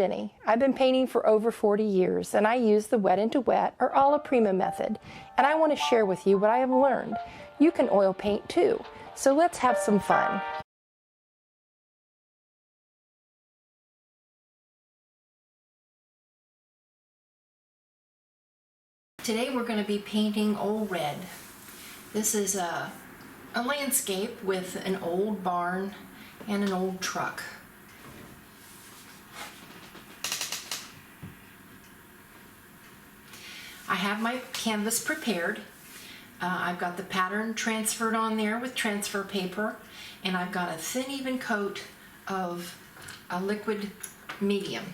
Jenny. I've been painting for over 40 years and I use the wet into wet or alla prima method, and I want to share with you what I have learned. You can oil paint too, so let's have some fun. Today we're going to be painting Old Red. This is a landscape with an old barn and an old truck. I have my canvas prepared. I've got the pattern transferred on there with transfer paper, and I've got a thin even coat of a liquid medium.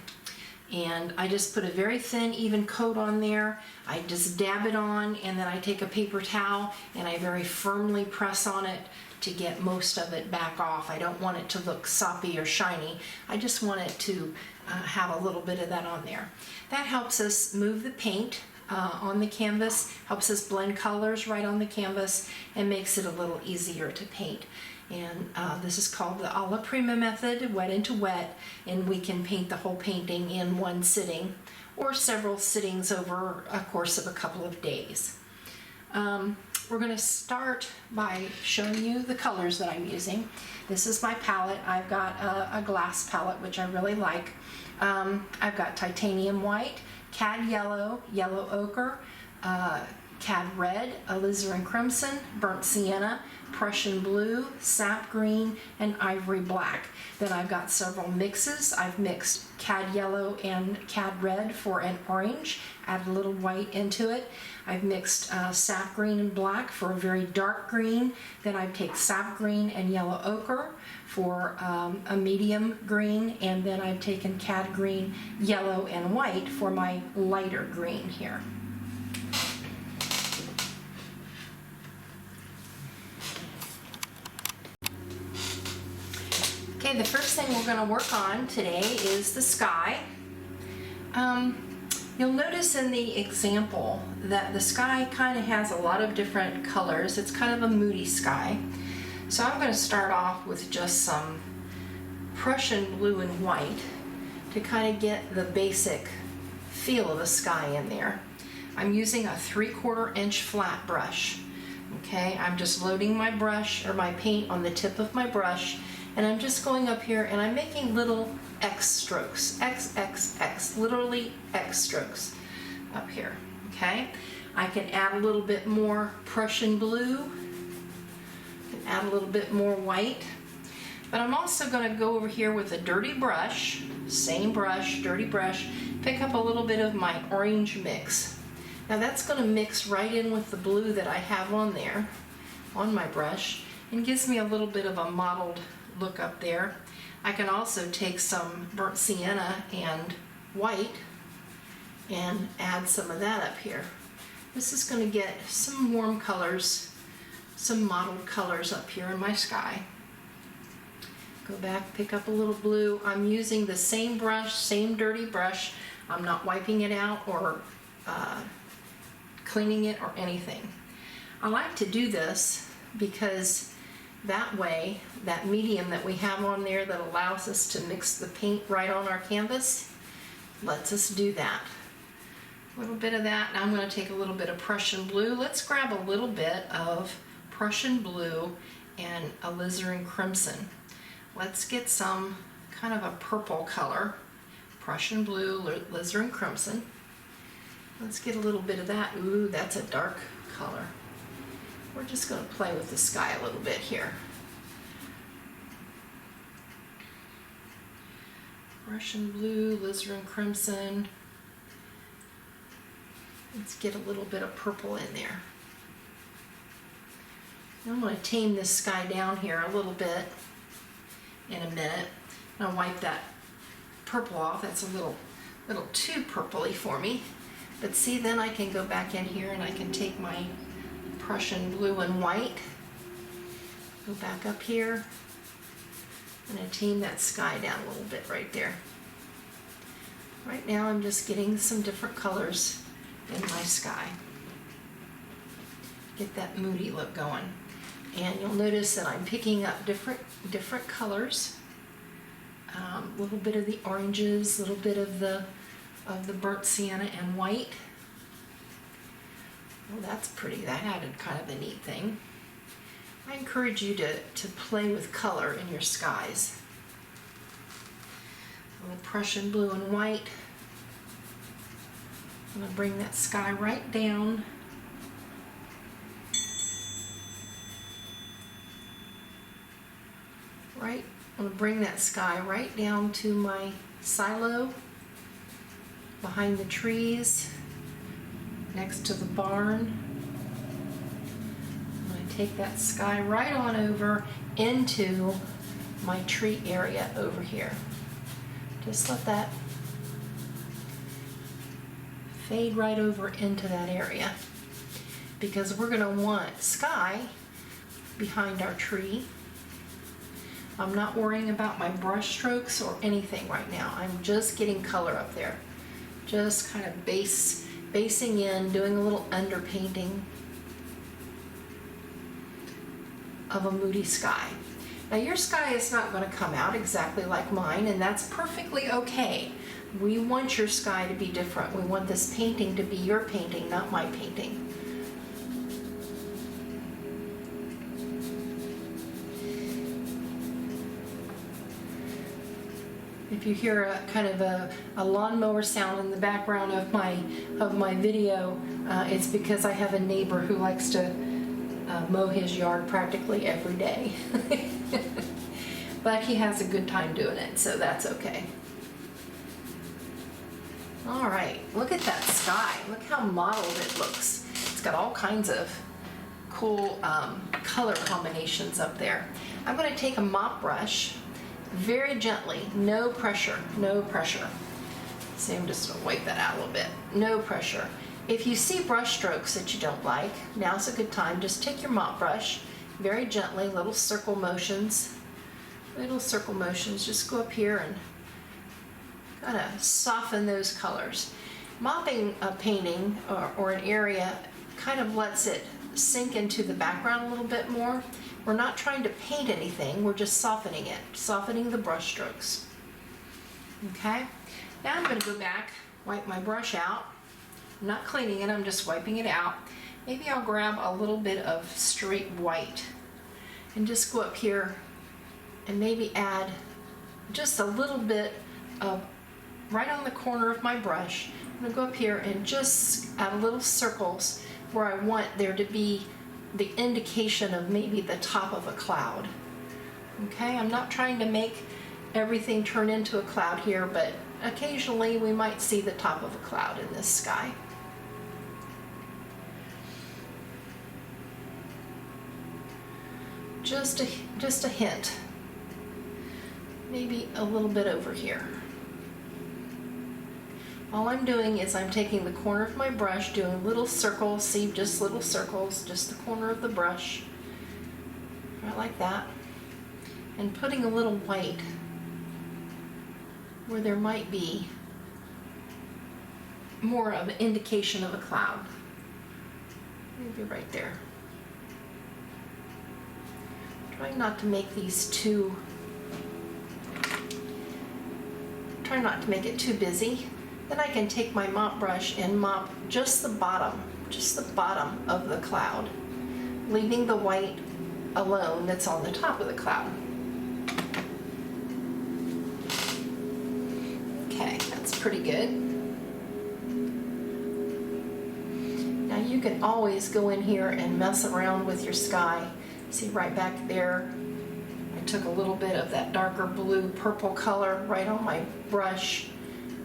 And I just put a very thin even coat on there. I just dab it on, and then I take a paper towel and I very firmly press on it to get most of it back off. I don't want it to look soppy or shiny. I just want it to have a little bit of that on there. That helps us move the paint on the canvas, helps us blend colors right on the canvas, and makes it a little easier to paint. And this is called the alla prima method, wet into wet, and we can paint the whole painting in one sitting or several sittings over a course of a couple of days. We're going to start by showing you the colors that I'm using. This is my palette. I've got a glass palette, which I really like. I've got titanium white, cad yellow, yellow ochre, cad red, alizarin crimson, burnt sienna, Prussian blue, sap green, and ivory black. Then I've got several mixes. I've mixed cad yellow and cad red for an orange, add a little white into it. I've mixed sap green and black for a very dark green. Then I take sap green and yellow ochre for a medium green, and then I've taken cad green, yellow, and white for my lighter green here. Okay, the first thing we're going to work on today is the sky. You'll notice in the example that the sky kind of has a lot of different colors. It's kind of a moody sky. So I'm going to start off with just some Prussian blue and white to kind of get the basic feel of the sky in there. I'm using a 3/4 inch flat brush. Okay, I'm just loading my brush or my paint on the tip of my brush, and I'm just going up here and I'm making little X strokes, X, X, X, literally X strokes up here, okay? I can add a little bit more Prussian blue, can add a little bit more white, but I'm also gonna go over here with a dirty brush, same brush, dirty brush, pick up a little bit of my orange mix. Now that's gonna mix right in with the blue that I have on there, on my brush, and gives me a little bit of a mottled look up there. I can also take some burnt sienna and white and add some of that up here. This is going to get some warm colors, some mottled colors up here in my sky. Go back, pick up a little blue. I'm using the same brush, same dirty brush. I'm not wiping it out or cleaning it or anything. I like to do this because that way, that medium that we have on there that allows us to mix the paint right on our canvas lets us do that. A little bit of that, and I'm going to take a little bit of Prussian blue. Let's grab a little bit of Prussian blue and alizarin crimson. Let's get some kind of a purple color. Prussian blue, alizarin crimson. Let's get a little bit of that. Ooh, that's a dark color. We're just going to play with the sky a little bit here. Prussian blue, alizarin crimson. Let's get a little bit of purple in there. I'm going to tame this sky down here a little bit in a minute. I'll wipe that purple off. That's a little too purpley for me. But see, then I can go back in here and I can take my Prussian blue and white, go back up here, and I tame that sky down a little bit right there. Right now I'm just getting some different colors in my sky. Get that moody look going. And you'll notice that I'm picking up different colors A little bit of the oranges, a little bit of the burnt sienna and white. Well, that's pretty. That added kind of a neat thing. I encourage you to play with color in your skies. A little Prussian blue and white. I'm going to bring that sky right down. I'm going to bring that sky right down to my silo behind the trees next to the barn. I'm going to take that sky right on over into my tree area over here. Just let that fade right over into that area, because we're going to want sky behind our tree. I'm not worrying about my brush strokes or anything right now. I'm just getting color up there. Just kind of basing in, doing a little underpainting of a moody sky. Now your sky is not going to come out exactly like mine, and that's perfectly okay. We want your sky to be different. We want this painting to be your painting, not my painting. If you hear a kind of a lawnmower sound in the background of my video, it's because I have a neighbor who likes to mow his yard practically every day. But he has a good time doing it, so that's okay. All right, look at that sky. Look how mottled it looks. It's got all kinds of cool color combinations up there. I'm going to take a mop brush very gently, no pressure, no pressure. See, I'm just going to wipe that out a little bit. No pressure. If you see brush strokes that you don't like, now's a good time. Just take your mop brush, very gently, little circle motions. Just go up here and kind of soften those colors. Mopping a painting or an area kind of lets it sink into the background a little bit more. We're not trying to paint anything, we're just softening it, softening the brush strokes. Okay, now I'm going to go back, wipe my brush out. I'm not cleaning it, I'm just wiping it out. Maybe I'll grab a little bit of straight white and just go up here and maybe add just a little bit of, right on the corner of my brush, I'm going to go up here and just add little circles where I want there to be the indication of maybe the top of a cloud. Okay, I'm not trying to make everything turn into a cloud here, but occasionally we might see the top of a cloud in this sky. Just a hint. Maybe a little bit over here. All I'm doing is I'm taking the corner of my brush, doing little circles, see, just little circles, just the corner of the brush, right like that, and putting a little white where there might be more of an indication of a cloud. Maybe right there. Trying not to make these too, try not to make it too busy. Then I can take my mop brush and mop just the bottom of the cloud, leaving the white alone that's on the top of the cloud. Okay, that's pretty good. Now you can always go in here and mess around with your sky. See right back there, I took a little bit of that darker blue purple color right on my brush,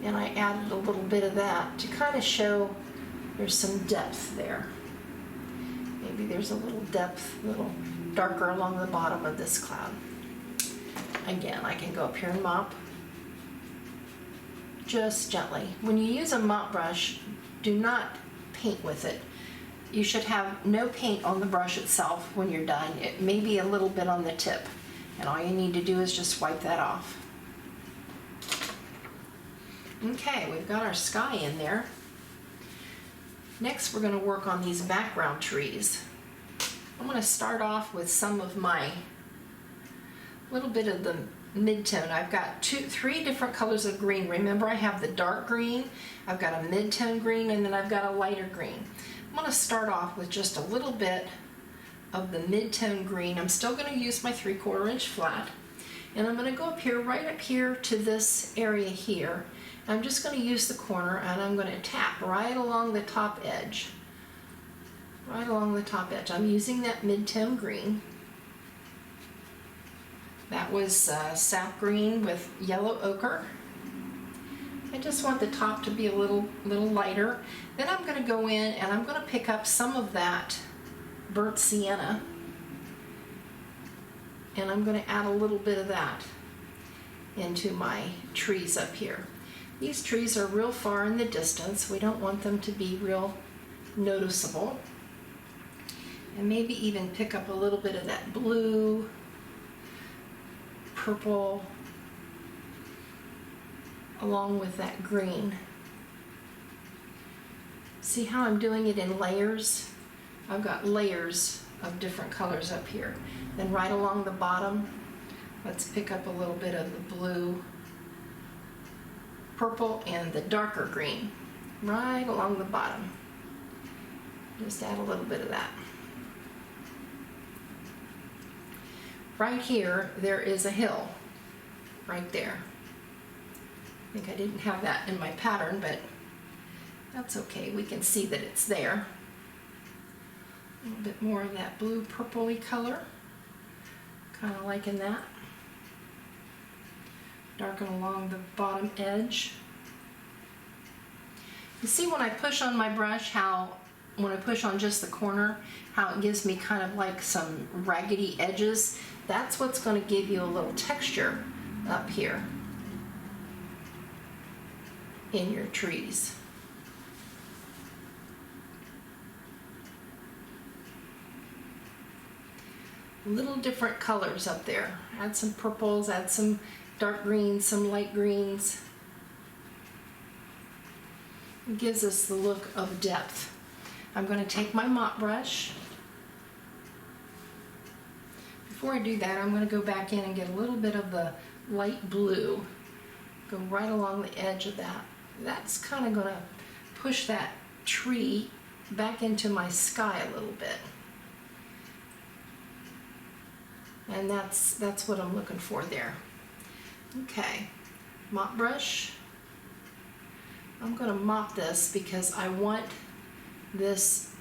and I added a little bit of that to kind of show there's some depth there. Maybe there's a little depth, a little darker along the bottom of this cloud. Again, I can go up here and mop just gently. When you use a mop brush, do not paint with it. You should have no paint on the brush itself when you're done. It may be a little bit on the tip, and all you need to do is just wipe that off. Okay, we've got our sky in there. Next, we're going to work on these background trees. I'm going to start off with some of my little bit of the mid-tone. I've got three different colors of green. Remember, I have the dark green, I've got a mid-tone green, and then I've got a lighter green. I'm going to start off with just a little bit of the mid-tone green. I'm still going to use my 3/4 inch flat, and I'm going to go up here, right up here to this area here. I'm just going to use the corner, and I'm going to tap right along the top edge. Right along the top edge. I'm using that mid-tone green. That was sap green with yellow ochre. I just want the top to be a little lighter. Then I'm going to go in and I'm going to pick up some of that burnt sienna, and I'm going to add a little bit of that into my trees up here. These trees are real far in the distance. We don't want them to be real noticeable. And maybe even pick up a little bit of that blue, purple, along with that green. See how I'm doing it in layers? I've got layers of different colors up here. Then right along the bottom, let's pick up a little bit of the blue, purple, and the darker green. Right along the bottom. Just add a little bit of that. Right here, there is a hill. Right there. I think I didn't have that in my pattern, but that's okay. We can see that it's there. A little bit more of that blue purpley color. Kind of liking that. Darken along the bottom edge. You see when I push on my brush how, when I push on just the corner, how it gives me kind of like some raggedy edges? That's what's going to give you a little texture up here in your trees. Little different colors up there. Add some purples, add some dark greens, some light greens. It gives us the look of depth. I'm going to take my mop brush. Before I do that, I'm going to go back in and get a little bit of the light blue. Go right along the edge of that. That's kind of going to push that tree back into my sky a little bit. And that's what I'm looking for there. Okay, mop brush. I'm going to mop this because I want this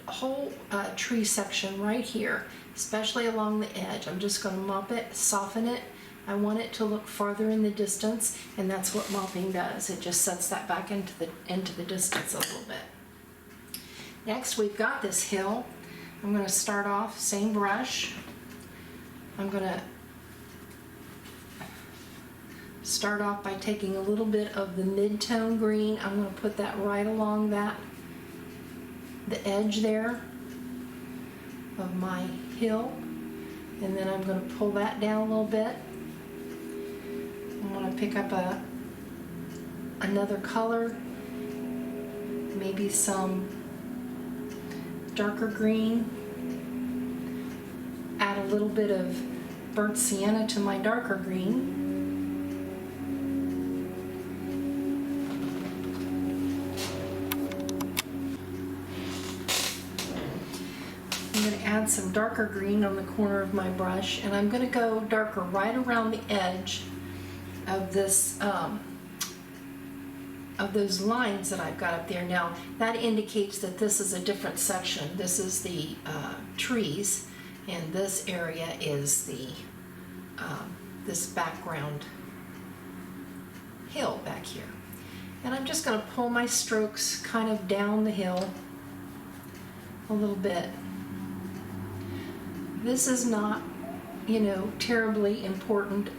whole tree section right here, especially along the edge. I'm just going to mop it, soften it. I want it to look farther in the distance, and that's what mopping does. It just sets that back into the distance a little bit. Next, we've got this hill. I'm going to start off, same brush. I'm going to start off by taking a little bit of the mid-tone green. I'm going to put that right along the edge there of my hill, and then I'm going to pull that down a little bit. I'm going to pick up another color, maybe some darker green, add a little bit of burnt sienna to my darker green. I'm going to add some darker green on the corner of my brush, and I'm going to go darker right around the edge of this of those lines that I've got up there. Now that indicates that this is a different section. This is the trees, and this area is the this background hill back here. And I'm just going to pull my strokes kind of down the hill a little bit. This is not, terribly important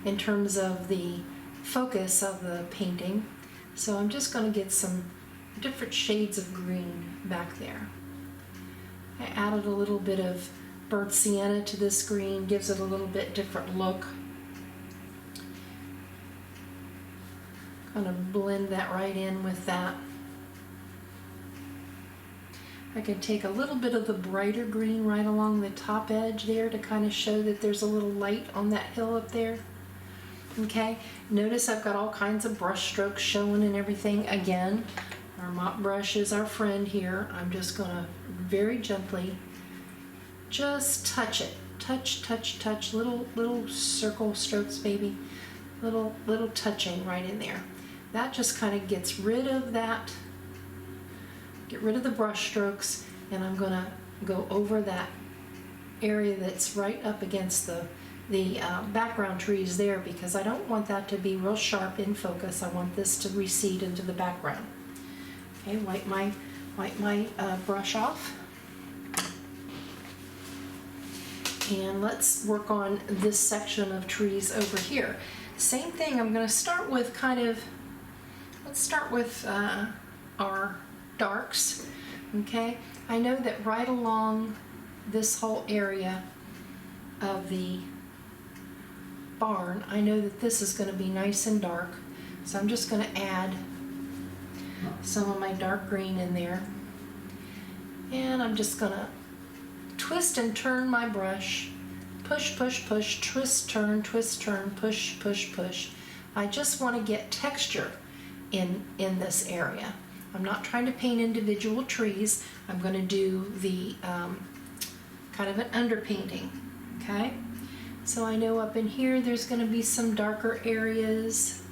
in terms of the focus of the painting. So I'm just going to get some different shades of green back there. I added a little bit of burnt sienna to this green, gives it a little bit different look. Kind of blend that right in with that. I can take a little bit of the brighter green right along the top edge there to kind of show that there's a little light on that hill up there. Okay, notice I've got all kinds of brush strokes showing and everything. Again, our mop brush is our friend here. I'm just gonna very gently just touch it. Touch, touch, touch, little circle strokes, baby. Little touching right in there. That just kind of gets rid of that, get rid of the brush strokes, and I'm gonna go over that area that's right up against the background trees there, because I don't want that to be real sharp in focus. I want this to recede into the background. Okay, wipe my brush off. And let's work on this section of trees over here. Same thing, I'm gonna start with let's start with our darks, okay? I know that right along this whole area of the barn, I know that this is gonna be nice and dark, so I'm just gonna add some of my dark green in there. And I'm just gonna twist and turn my brush, push, push, push, twist, turn, push, push, push. I just want to get texture in this area. I'm not trying to paint individual trees. I'm going to do the kind of an underpainting, okay? So I know up in here there's going to be some darker areas.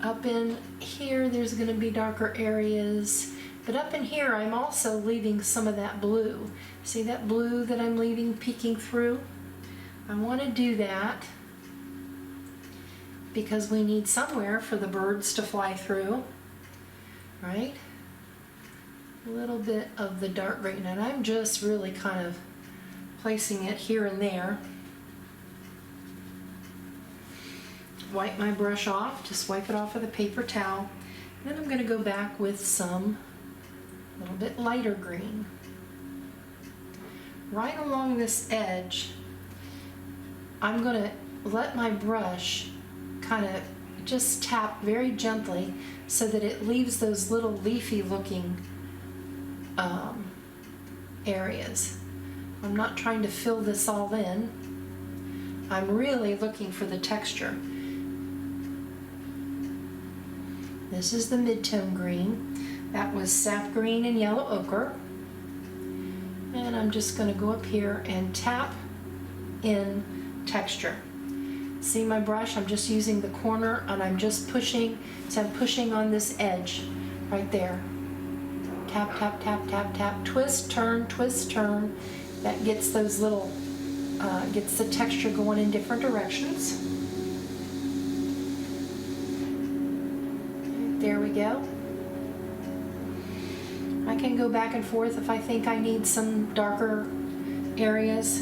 Up in here there's going to be darker areas. But up in here, I'm also leaving some of that blue. See that blue that I'm leaving peeking through? I want to do that because we need somewhere for the birds to fly through, right? A little bit of the dark green, and I'm just really kind of placing it here and there. Wipe my brush off, just wipe it off with a paper towel. And then I'm going to go back with some a little bit lighter green. Right along this edge, I'm going to let my brush kind of just tap very gently so that it leaves those little leafy looking areas. I'm not trying to fill this all in. I'm really looking for the texture. This is the mid-tone green. That was sap green and yellow ochre. And I'm just going to go up here and tap in texture. See my brush? I'm just using the corner and I'm just pushing, so I'm pushing on this edge right there. Tap, tap, tap, tap, tap, twist, turn, twist, turn. That gets those little, gets the texture going in different directions. There we go. I can go back and forth if I think I need some darker areas.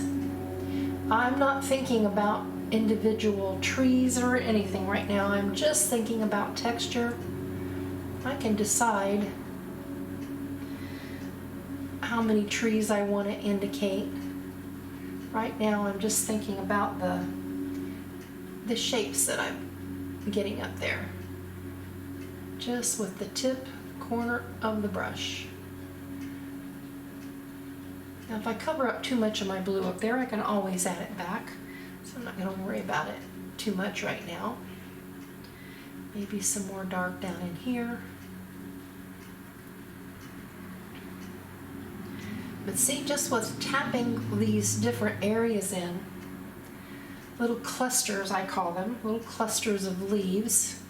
I'm not thinking about individual trees or anything right now. I'm just thinking about texture. I can decide how many trees I want to indicate. Right now I'm just thinking about the shapes that I'm getting up there. Just with the tip corner of the brush. Now if I cover up too much of my blue up there, I can always add it back. So I'm not going to worry about it too much right now. Maybe some more dark down in here. But see, just with tapping these different areas in, little clusters I call them, little clusters of leaves.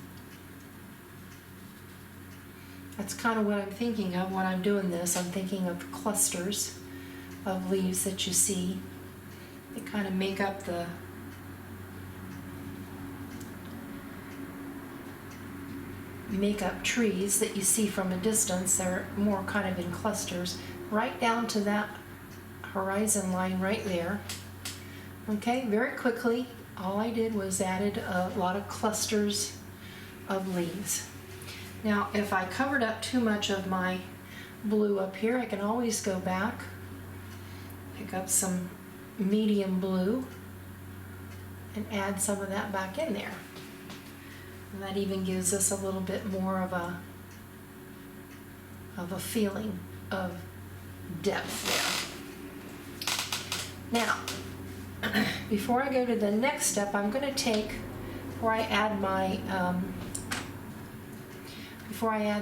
That's kind of what I'm thinking of when I'm doing this. I'm thinking of clusters of leaves that you see. They kind of make up trees that you see from a distance. They're more kind of in clusters, right down to that horizon line right there. Okay, very quickly, all I did was added a lot of clusters of leaves. Now, if I covered up too much of my blue up here, I can always go back, pick up some medium blue, and add some of that back in there. And that even gives us a little bit more of of a feeling of depth there. Now, before I go to the next step, I'm going to take, before I add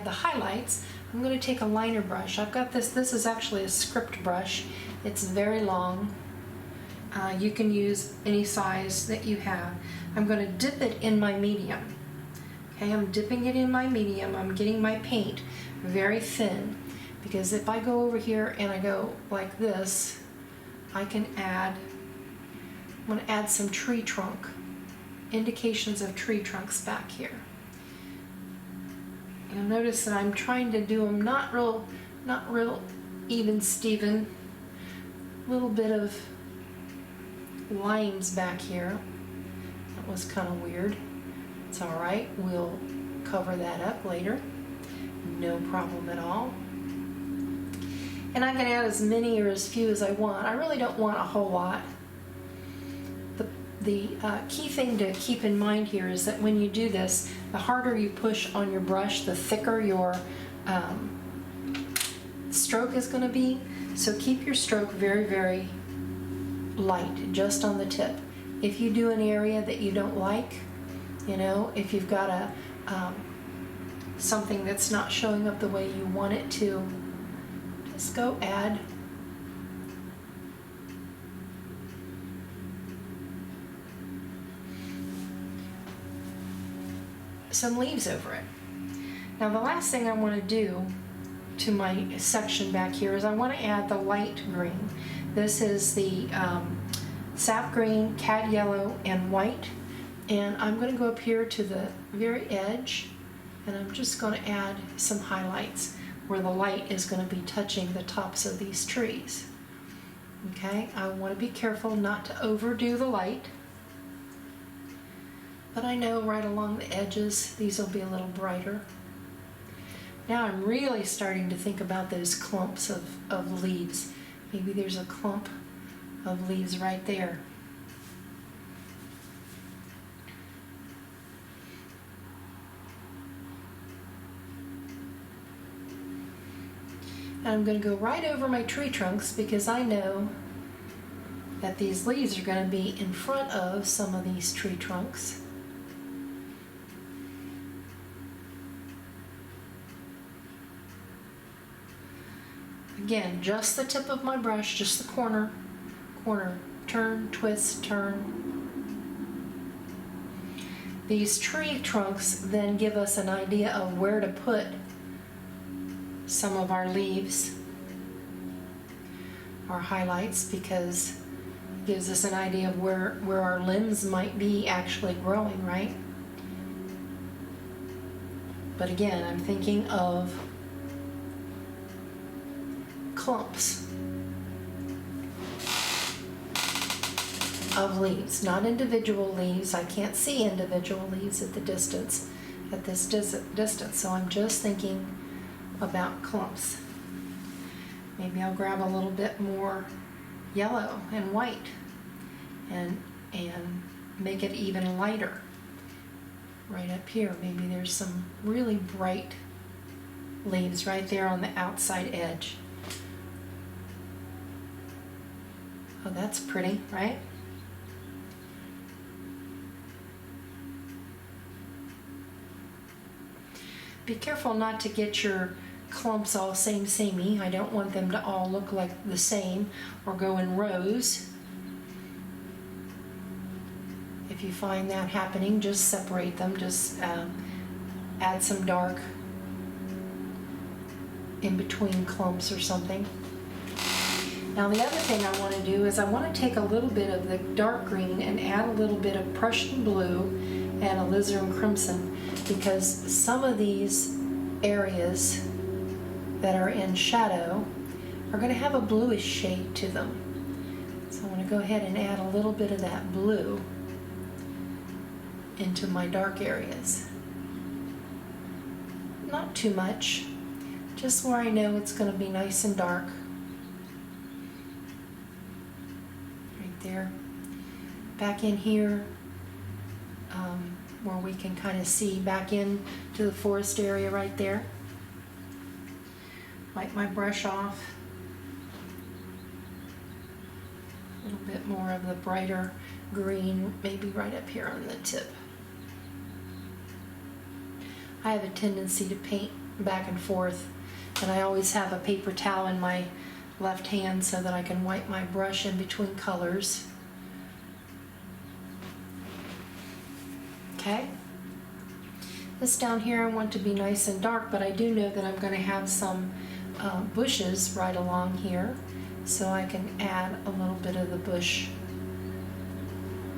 the highlights, I'm going to take a liner brush. I've got this is actually a script brush. It's very long. You can use any size that you have. I'm going to dip it in my medium. Okay, I'm dipping it in my medium. I'm getting my paint very thin, because if I go over here and I go like this, I can add, I'm going to add some tree trunk, indications of tree trunks back here. You'll notice that I'm trying to do them not real even Steven. A little bit of lines back here. That was kind of weird. It's all right. We'll cover that up later. No problem at all. And I can add as many or as few as I want. I really don't want a whole lot. The key thing to keep in mind here is that when you do this, the harder you push on your brush, the thicker your stroke is going to be. So keep your stroke very, very light, just on the tip. If you do an area that you don't like, you know, if you've got a something that's not showing up the way you want it to, just go add some leaves over it. Now the last thing I want to do to my section back here is I want to add the light green. This is the sap green, cad yellow, and white. And I'm going to go up here to the very edge, and I'm just going to add some highlights where the light is going to be touching the tops of these trees. Okay, I want to be careful not to overdo the light. But I know right along the edges, these will be a little brighter. Now I'm really starting to think about those clumps of leaves. Maybe there's a clump of leaves right there. And I'm going to go right over my tree trunks, because I know that these leaves are going to be in front of some of these tree trunks. Again, just the tip of my brush, just the corner, turn, twist, turn. These tree trunks then give us an idea of where to put some of our leaves, our highlights, because it gives us an idea of where our limbs might be actually growing, right? But again, I'm thinking of clumps of leaves, not individual leaves. I can't see individual leaves at this distance, so I'm just thinking about clumps. Maybe I'll grab a little bit more yellow and white and make it even lighter right up here. Maybe there's some really bright leaves right there on the outside edge. Oh, that's pretty, right? Be careful not to get your clumps all samey. I don't want them to all look like the same or go in rows. If you find that happening, just separate them. Just add some dark in between clumps or something. Now the other thing I want to do is I want to take a little bit of the dark green and add a little bit of Prussian blue and alizarin crimson, because some of these areas that are in shadow are going to have a bluish shade to them. So I'm going to go ahead and add a little bit of that blue into my dark areas. Not too much, just where I know it's going to be nice and dark. Right there. Back in here, where we can kind of see back in to the forest area right there. Wipe my brush off. A little bit more of the brighter green, maybe right up here on the tip. I have a tendency to paint back and forth, and I always have a paper towel in my left hand so that I can wipe my brush in between colors. Okay. This down here I want to be nice and dark, but I do know that I'm going to have some bushes right along here, so I can add a little bit of the bush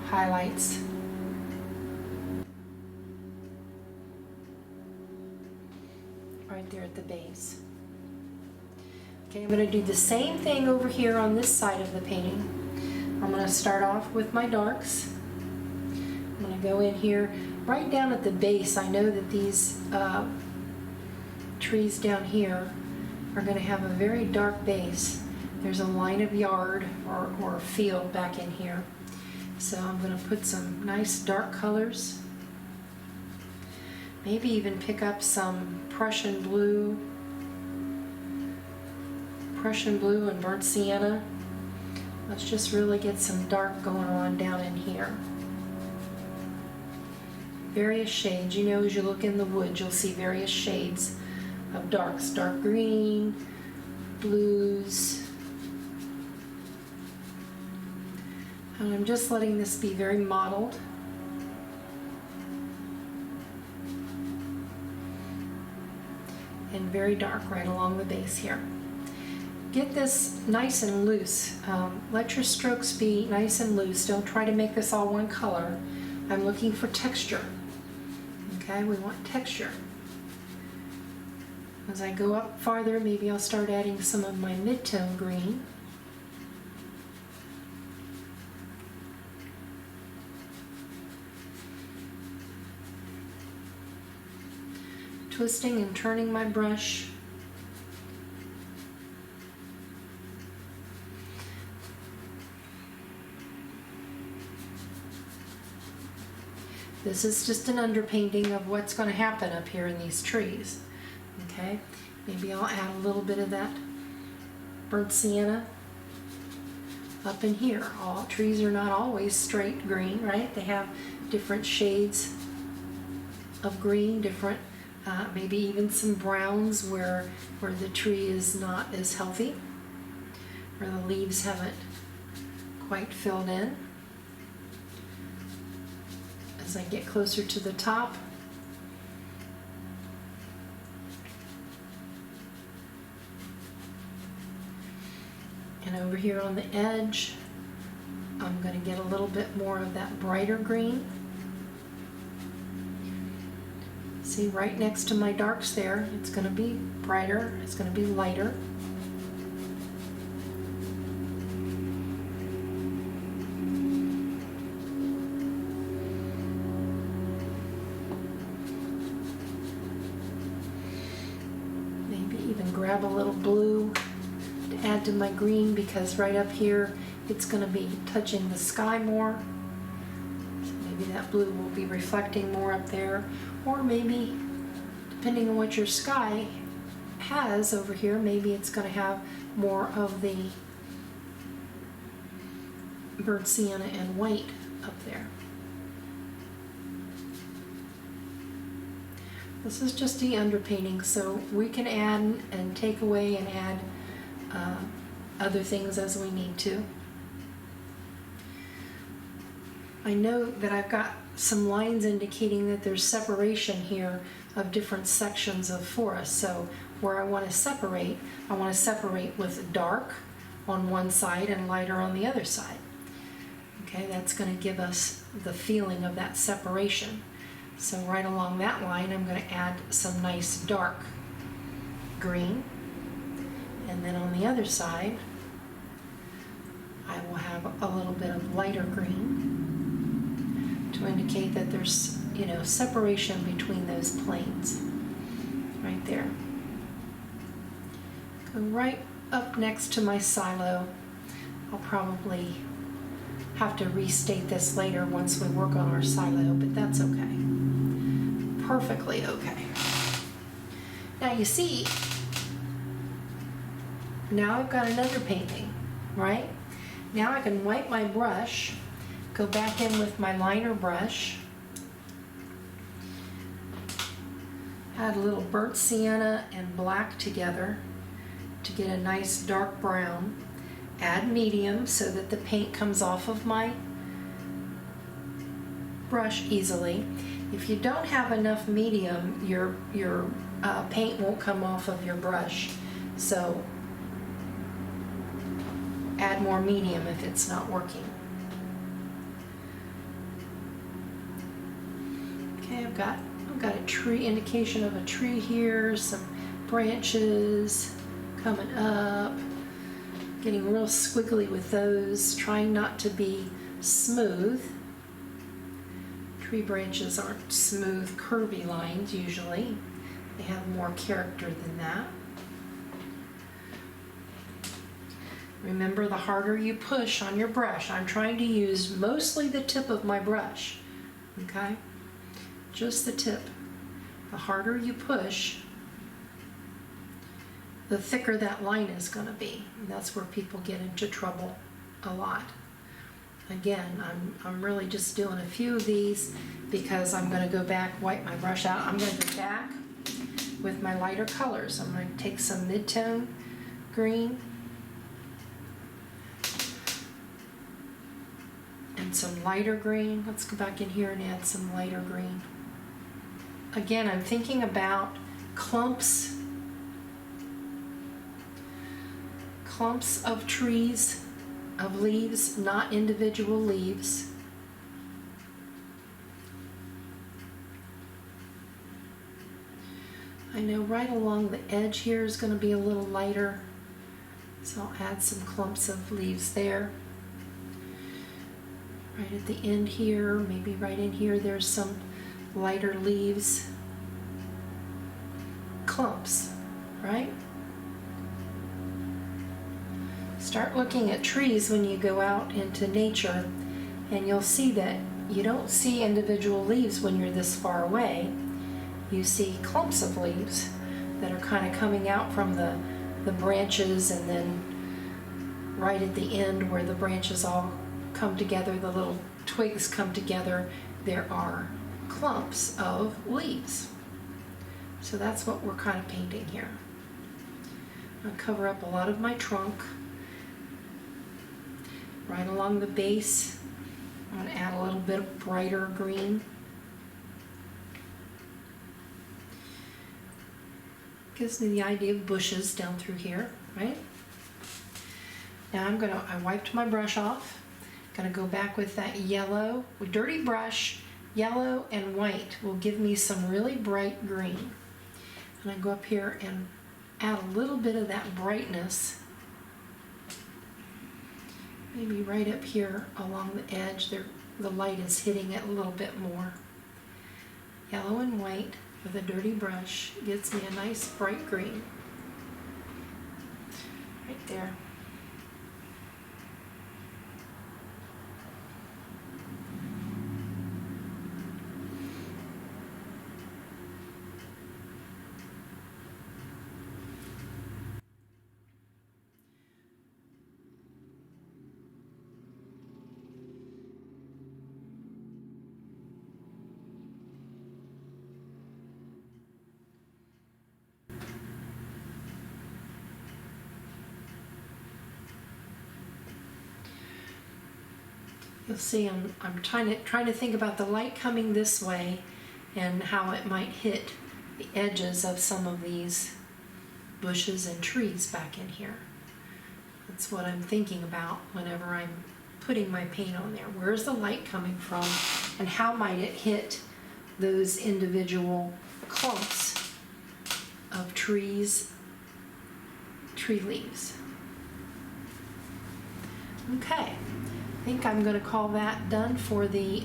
highlights. Right there at the base. Okay, I'm going to do the same thing over here on this side of the painting. I'm going to start off with my darks. I'm going to go in here right down at the base. I know that these trees down here are going to have a very dark base. There's a line of yard or field back in here. So I'm going to put some nice dark colors. Maybe even pick up some Prussian blue and burnt sienna. Let's just really get some dark going on down in here. Various shades. You know, as you look in the woods, you'll see various shades of darks. Dark green, blues. And I'm just letting this be very mottled. And very dark right along the base here. Get this nice and loose. Let your strokes be nice and loose. Don't try to make this all one color. I'm looking for texture. Okay, we want texture. As I go up farther, maybe I'll start adding some of my mid-tone green. Twisting and turning my brush. This is just an underpainting of what's going to happen up here in these trees. Okay, maybe I'll add a little bit of that burnt sienna up in here. All trees are not always straight green, right? They have different shades of green, different maybe even some browns where the tree is not as healthy, where the leaves haven't quite filled in. As I get closer to the top, and over here on the edge, I'm going to get a little bit more of that brighter green. See, right next to my darks there, it's going to be brighter, it's going to be lighter. Maybe even grab a little blue to add to my green, because right up here it's going to be touching the sky more. So maybe that blue will be reflecting more up there. Or maybe, depending on what your sky has over here, maybe it's going to have more of the burnt sienna and white up there. This is just the underpainting, so we can add and take away and add other things as we need to. I know that I've got some lines indicating that there's separation here of different sections of forest. So where I want to separate with dark on one side and lighter on the other side. Okay, that's going to give us the feeling of that separation. So right along that line, I'm going to add some nice dark green. And then on the other side, I will have a little bit of lighter green to indicate that there's, you know, separation between those planes right there. Go right up next to my silo. I'll probably have to restate this later once we work on our silo, but that's okay. Perfectly okay. Now you see, now I've got another painting, right? Now I can wipe my brush, go back in with my liner brush, add a little burnt sienna and black together to get a nice dark brown. Add medium so that the paint comes off of my brush easily. If you don't have enough medium, your paint won't come off of your brush. So add more medium if it's not working. Okay, I've got a tree, indication of a tree here, some branches coming up, getting real squiggly with those, trying not to be smooth. Tree branches aren't smooth, curvy lines usually. They have more character than that. Remember, the harder you push on your brush, I'm trying to use mostly the tip of my brush, okay? Just the tip. The harder you push, the thicker that line is going to be. And that's where people get into trouble a lot. Again, I'm really just doing a few of these because I'm going to go back, wipe my brush out. I'm going to go back with my lighter colors. I'm going to take some mid-tone green and some lighter green. Let's go back in here and add some lighter green. Again, I'm thinking about clumps of trees, of leaves, not individual leaves. I know right along the edge here is going to be a little lighter, so I'll add some clumps of leaves there. Right at the end here, maybe right in here, there's some lighter leaves, clumps, right? Start looking at trees when you go out into nature, and you'll see that you don't see individual leaves when you're this far away. You see clumps of leaves that are kind of coming out from the branches, and then right at the end where the branches all come together, the little twigs come together, there are clumps of leaves. So that's what we're kind of painting here. I'll cover up a lot of my trunk. Right along the base, I'm going to add a little bit of brighter green. Gives me the idea of bushes down through here, right? Now I wiped my brush off. Gonna go back with that yellow, with dirty brush, yellow and white will give me some really bright green. And I go up here and add a little bit of that brightness. Maybe right up here along the edge there, the light is hitting it a little bit more. Yellow and white with a dirty brush gives me a nice bright green. Right there. You'll see I'm trying to think about the light coming this way and how it might hit the edges of some of these bushes and trees back in here. That's what I'm thinking about whenever I'm putting my paint on there. Where's the light coming from and how might it hit those individual clumps of trees, tree leaves. Okay. I think I'm going to call that done for the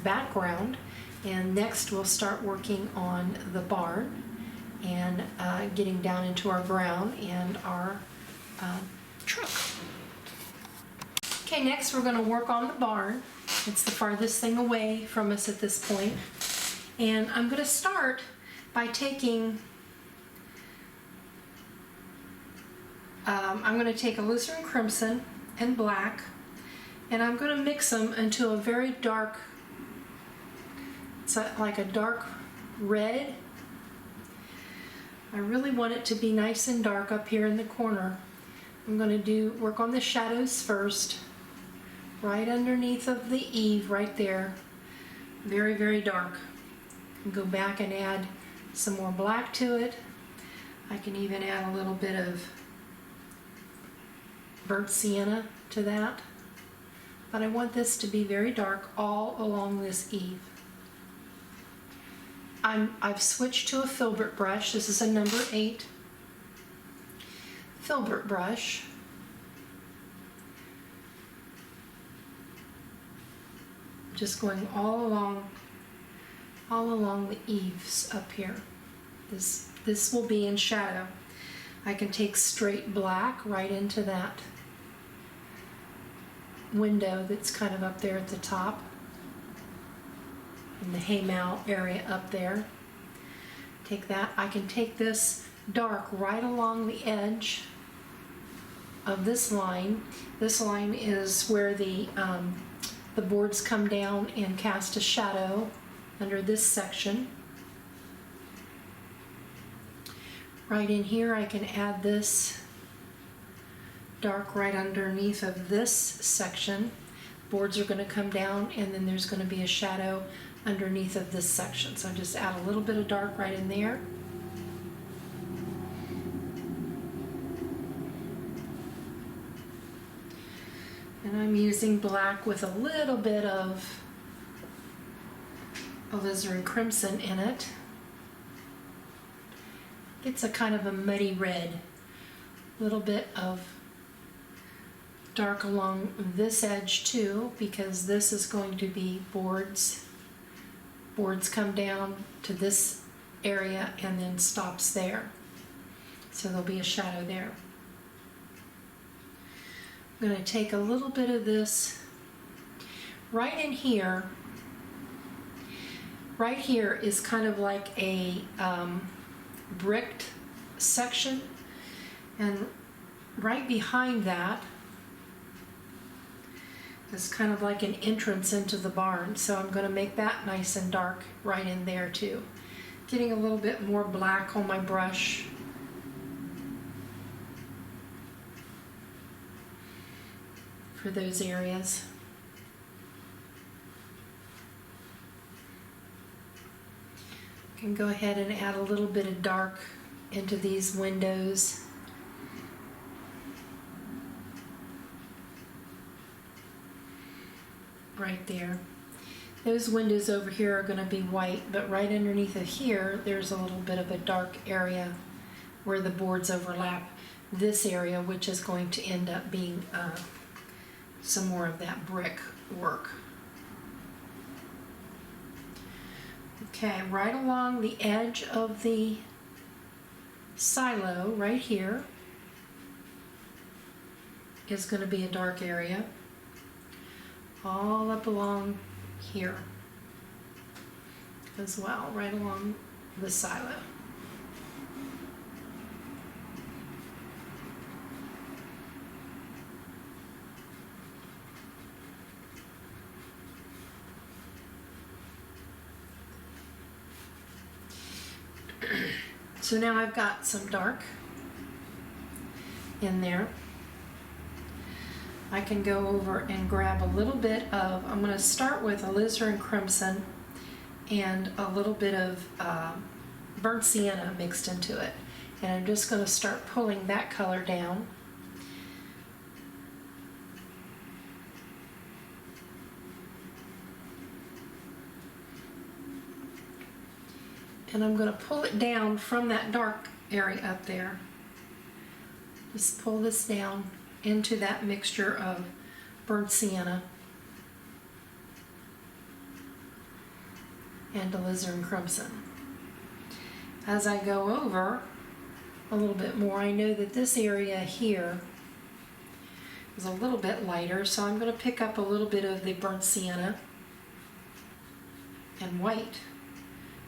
background, and next we'll start working on the barn and getting down into our ground and our truck. Okay, next we're going to work on the barn. It's the farthest thing away from us at this point, and I'm going to start by taking I'm going to take alizarin crimson and black, and I'm going to mix them into a very dark, like a dark red. I really want it to be nice and dark up here in the corner. I'm going to work on the shadows first, right underneath of the eave right there. Very, very dark. Go back and add some more black to it. I can even add a little bit of burnt sienna to that. But I want this to be very dark all along this eave. I've switched to a filbert brush. This is a number 8 filbert brush. Just going all along the eaves up here. This will be in shadow. I can take straight black right into that window that's kind of up there at the top, in the haymow area up there. Take that. I can take this dark right along the edge of this line. This line is where the boards come down and cast a shadow under this section. Right in here I can add this dark right underneath of this section. Boards are going to come down, and then there's going to be a shadow underneath of this section. So I just add a little bit of dark right in there. And I'm using black with a little bit of alizarin crimson in it. It's a kind of a muddy red. A little bit of dark along this edge too, because this is going to be boards. Boards come down to this area and then stops there. So there'll be a shadow there. I'm going to take a little bit of this right in here. Right here is kind of like a bricked section, and right behind that is kind of like an entrance into the barn. So I'm going to make that nice and dark right in there too. Getting a little bit more black on my brush. For those areas. I can go ahead and add a little bit of dark into these windows. Right there. Those windows over here are going to be white, but right underneath of here there's a little bit of a dark area where the boards overlap this area, which is going to end up being some more of that brick work. Okay, right along the edge of the silo right here is going to be a dark area. All up along here as well, right along the silo. So now I've got some dark in there. I can go over and grab a little bit of, I'm going to start with alizarin crimson and a little bit of burnt sienna mixed into it. And I'm just going to start pulling that color down. And I'm going to pull it down from that dark area up there. Just pull this down into that mixture of burnt sienna and alizarin crimson. As I go over a little bit more, I know that this area here is a little bit lighter, so I'm going to pick up a little bit of the burnt sienna and white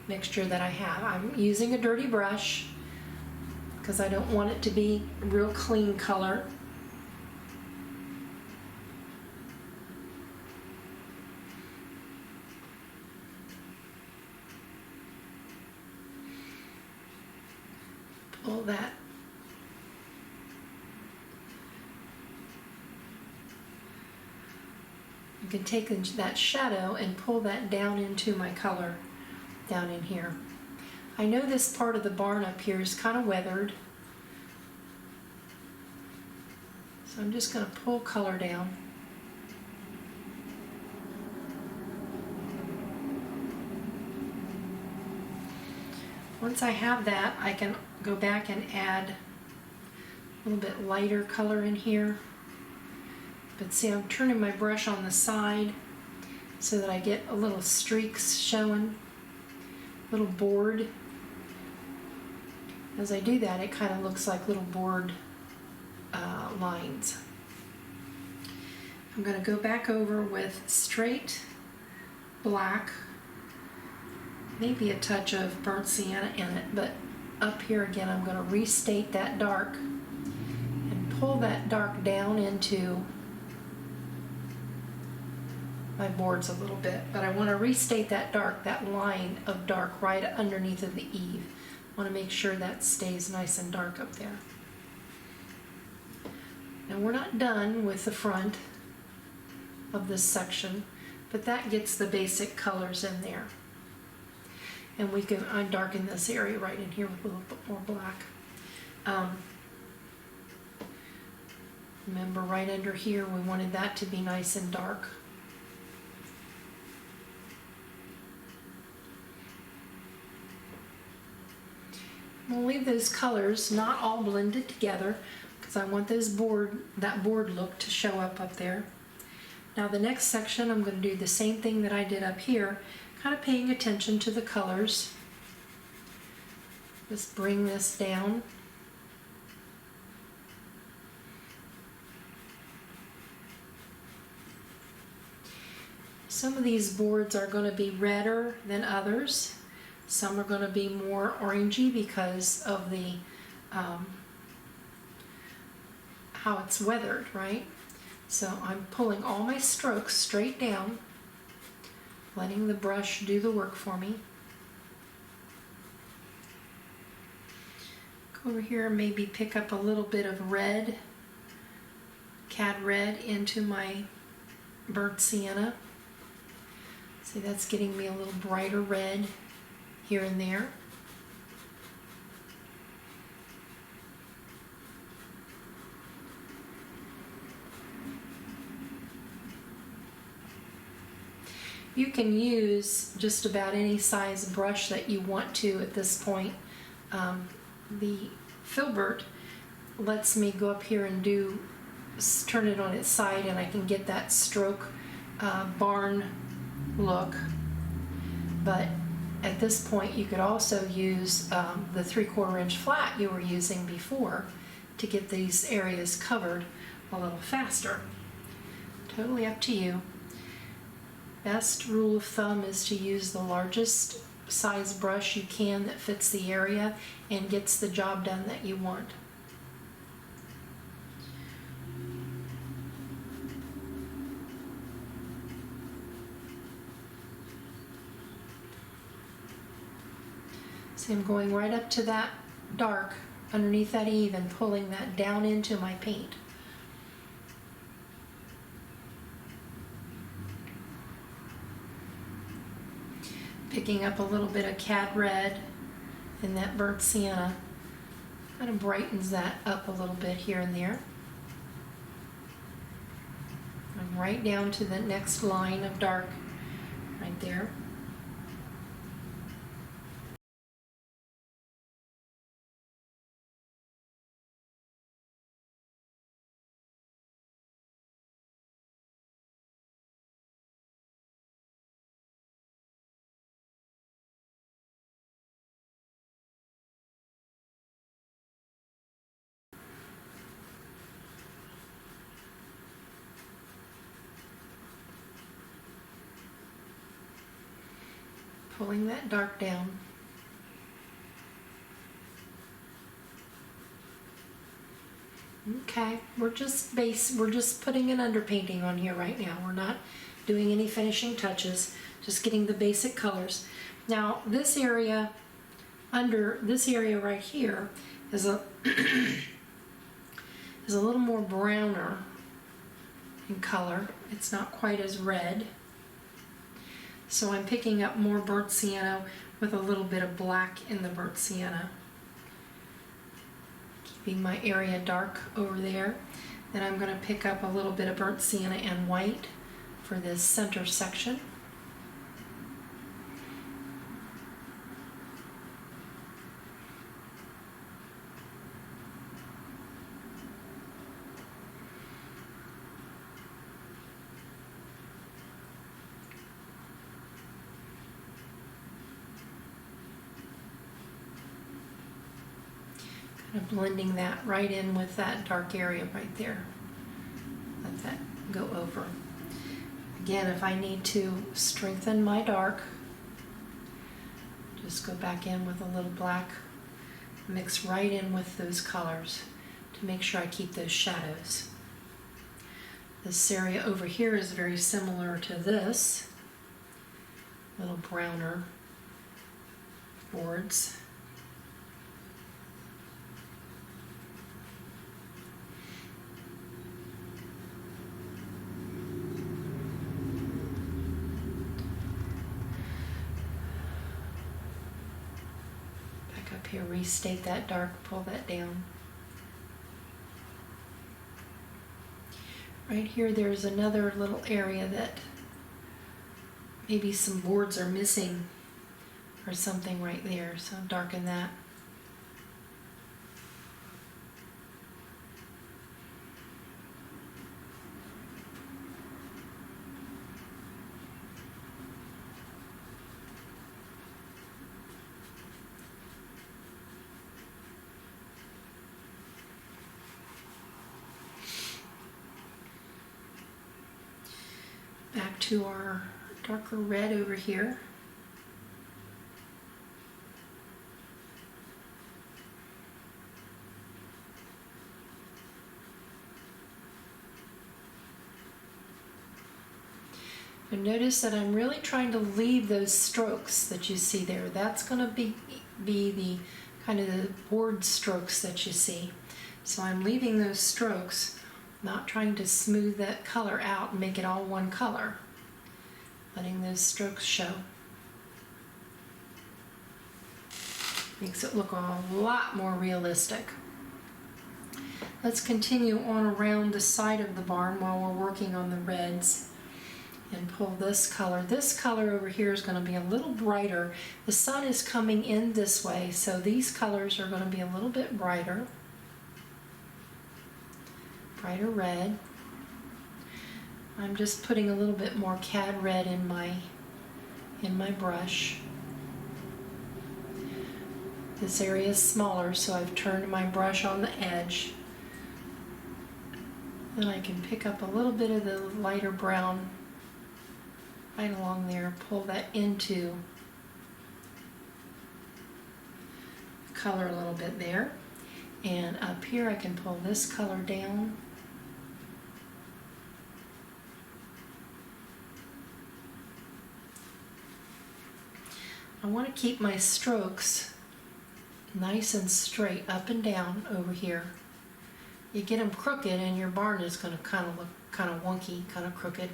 mixture that I have. I'm using a dirty brush because I don't want it to be a real clean color. Pull that. You can take that shadow and pull that down into my color down in here. I know this part of the barn up here is kind of weathered, so I'm just going to pull color down. Once I have that, I can go back and add a little bit lighter color in here. But see, I'm turning my brush on the side so that I get a little streaks showing, little board. As I do that, it kind of looks like little board lines. I'm going to go back over with straight black, maybe a touch of burnt sienna in it, but up here again I'm going to restate that dark and pull that dark down into my boards a little bit. But I want to restate that dark, that line of dark right underneath of the eave. I want to make sure that stays nice and dark up there. Now we're not done with the front of this section, but that gets the basic colors in there. And we can undarken this area right in here with a little bit more black. Remember, right under here we wanted that to be nice and dark. We'll leave those colors not all blended together because I want that board look to show up there. Now the next section I'm going to do the same thing that I did up here, kind of paying attention to the colors. Just bring this down. Some of these boards are going to be redder than others. Some are going to be more orangey because of the how it's weathered, right? So I'm pulling all my strokes straight down, letting the brush do the work for me. Go over here and maybe pick up a little bit of red, cad red, into my burnt sienna. See, that's getting me a little brighter red here and there. You can use just about any size brush that you want to at this point. The Filbert lets me go up here and turn it on its side, and I can get that stroke barn look. But at this point you could also use the 3/4 inch flat you were using before to get these areas covered a little faster. Totally up to you. Best rule of thumb is to use the largest size brush you can that fits the area and gets the job done that you want. See, I'm going right up to that dark underneath that eave and pulling that down into my paint. Picking up a little bit of cad red in that burnt sienna, kind of brightens that up a little bit here and there. And right down to the next line of dark right there. Pulling that dark down. Okay, we're just putting an underpainting on here right now. We're not doing any finishing touches, just getting the basic colors. Now this area, under this area right here, is a is a little more browner in color. It's not quite as red. So I'm picking up more burnt sienna with a little bit of black in the burnt sienna. Keeping my area dark over there. Then I'm going to pick up a little bit of burnt sienna and white for this center section. Kind of blending that right in with that dark area right there. Let that go over. Again, if I need to strengthen my dark, just go back in with a little black, mix right in with those colors to make sure I keep those shadows. This area over here is very similar to this, a little browner boards. Up here, restate that dark, pull that down. Right here, there's another little area that maybe some boards are missing or something right there, so darken that. Back to our darker red over here. And notice that I'm really trying to leave those strokes that you see there. That's going to be the kind of the board strokes that you see. So I'm leaving those strokes, not trying to smooth that color out and make it all one color. Letting those strokes show. Makes it look a lot more realistic. Let's continue on around the side of the barn while we're working on the reds and pull this color. This color over here is going to be a little brighter. The sun is coming in this way, so these colors are going to be a little bit brighter. Brighter red. I'm just putting a little bit more cad red in my brush. This area is smaller, so I've turned my brush on the edge. Then I can pick up a little bit of the lighter brown right along there, pull that into the color a little bit there. And up here I can pull this color down. I want to keep my strokes nice and straight up and down over here. You get them crooked and your barn is going to kind of look kind of wonky, kind of crooked.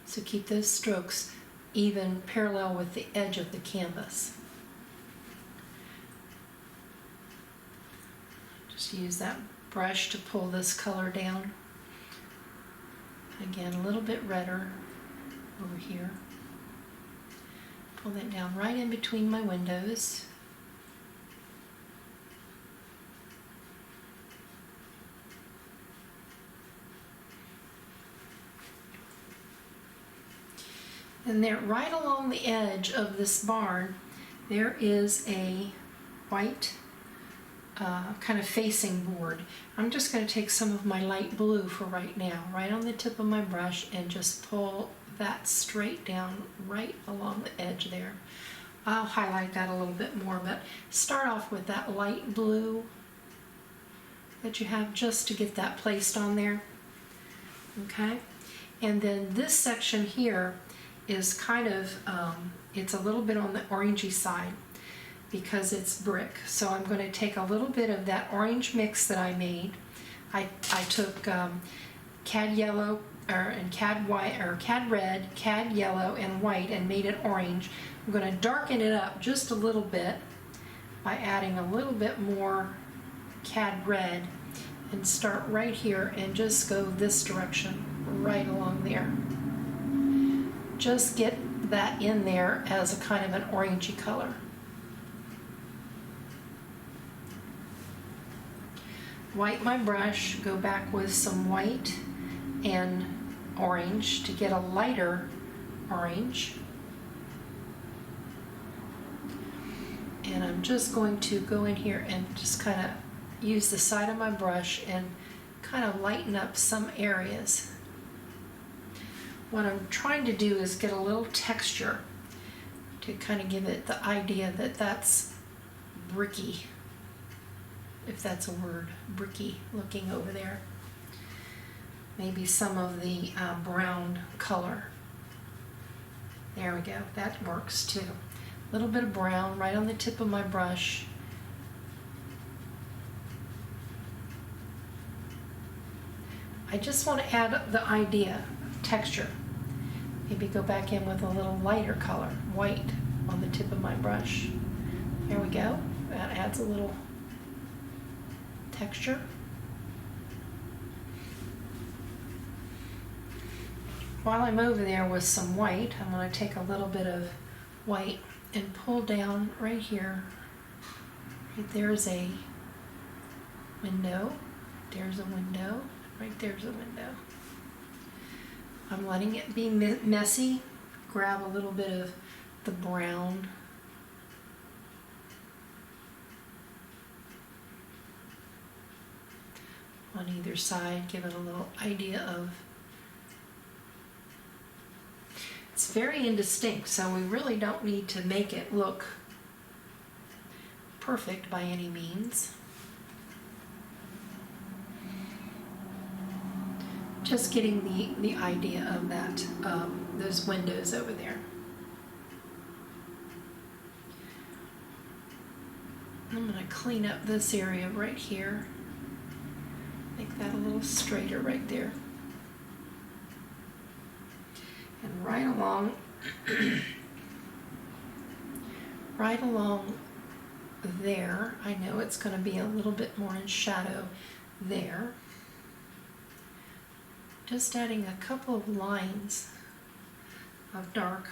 So keep those strokes even, parallel with the edge of the canvas. Just use that brush to pull this color down. Again, a little bit redder over here. Pull that down right in between my windows. And there, right along the edge of this barn, there is a white kind of facing board. I'm just going to take some of my light blue for right now, right on the tip of my brush, and just pull that straight down right along the edge there. I'll highlight that a little bit more, but start off with that light blue that you have just to get that placed on there. Okay, and then this section here is kind of, it's a little bit on the orangey side because it's brick. So I'm going to take a little bit of that orange mix that I made. I took cad yellow and cad white, or cad red, cad yellow, and white, and made it orange. I'm going to darken it up just a little bit by adding a little bit more cad red, and start right here and just go this direction, right along there. Just get that in there as a kind of an orangey color. Wipe my brush, go back with some white and orange to get a lighter orange. And I'm just going to go in here and just kind of use the side of my brush and kind of lighten up some areas. What I'm trying to do is get a little texture to kind of give it the idea that that's bricky, if that's a word, bricky looking over there. Maybe some of the brown color. There we go, that works too. A little bit of brown right on the tip of my brush. I just want to add the idea, texture. Maybe go back in with a little lighter color, white, on the tip of my brush. There we go. That adds a little texture. While I'm over there with some white, I'm going to take a little bit of white and pull down right here. Right there's a window. There's a window. Right there's a window. I'm letting it be messy. Grab a little bit of the brown. On either side, give it a little idea of. It's very indistinct, so we really don't need to make it look perfect by any means. Just getting the idea of that, those windows over there. I'm going to clean up this area right here. Make that a little straighter right there. And right along, right along there, I know it's going to be a little bit more in shadow there. Just adding a couple of lines of dark.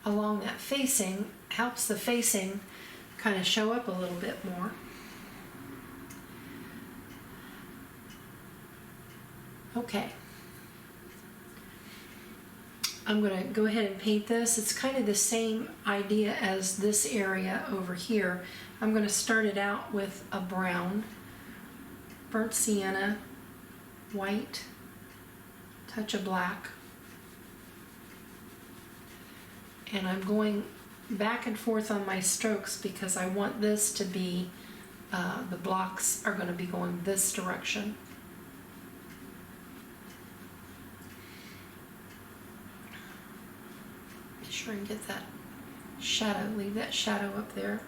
Along that facing, helps the facing kind of show up a little bit more. Okay. I'm going to go ahead and paint this. It's kind of the same idea as this area over here. I'm going to start it out with a brown, burnt sienna, white, touch of black. And I'm going back and forth on my strokes because I want this to be, the blocks are going to be going this direction. Be sure and get that shadow, leave that shadow up there.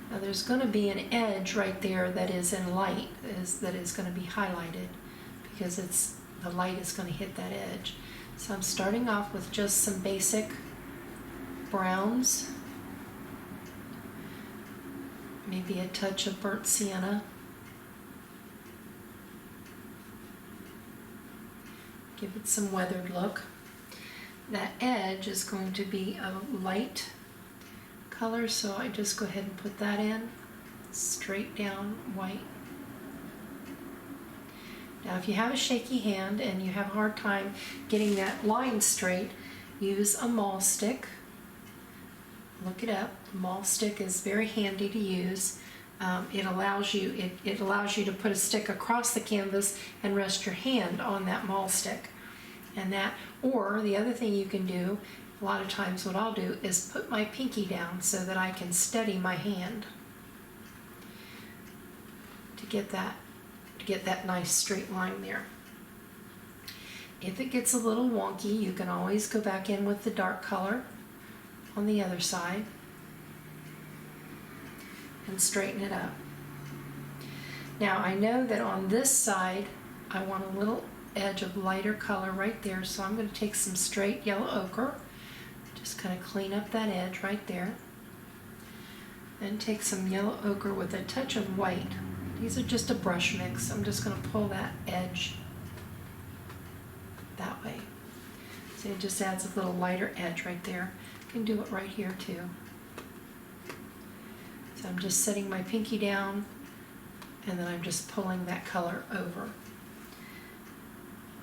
Now there's going to be an edge right there that is in light, that is going to be highlighted because it's the light is going to hit that edge. So I'm starting off with just some basic browns, maybe a touch of burnt sienna. Give it some weathered look. That edge is going to be a light color, so I just go ahead and put that in, straight down white. Now if you have a shaky hand and you have a hard time getting that line straight, use a maul stick. Look it up. A maul stick is very handy to use. It allows you to put a stick across the canvas and rest your hand on that maul stick. And that, or the other thing you can do, a lot of times what I'll do is put my pinky down so that I can steady my hand to get that nice straight line there. If it gets a little wonky, you can always go back in with the dark color on the other side and straighten it up. Now I know that on this side I want a little edge of lighter color right there, so I'm going to take some straight yellow ochre, just kind of clean up that edge right there. Then take some yellow ochre with a touch of white. These are just a brush mix. I'm just going to pull that edge that way. So it just adds a little lighter edge right there. You can do it right here too. So I'm just setting my pinky down and then I'm just pulling that color over.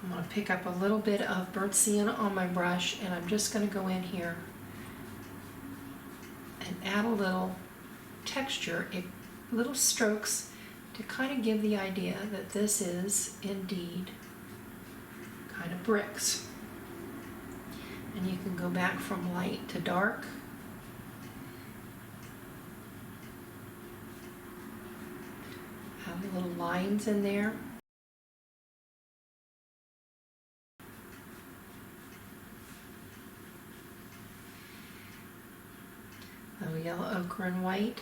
I'm going to pick up a little bit of burnt sienna on my brush and I'm just going to go in here and add a little texture, little strokes to kind of give the idea that this is indeed kind of bricks. And you can go back from light to dark. Have little lines in there. Little yellow ochre and white.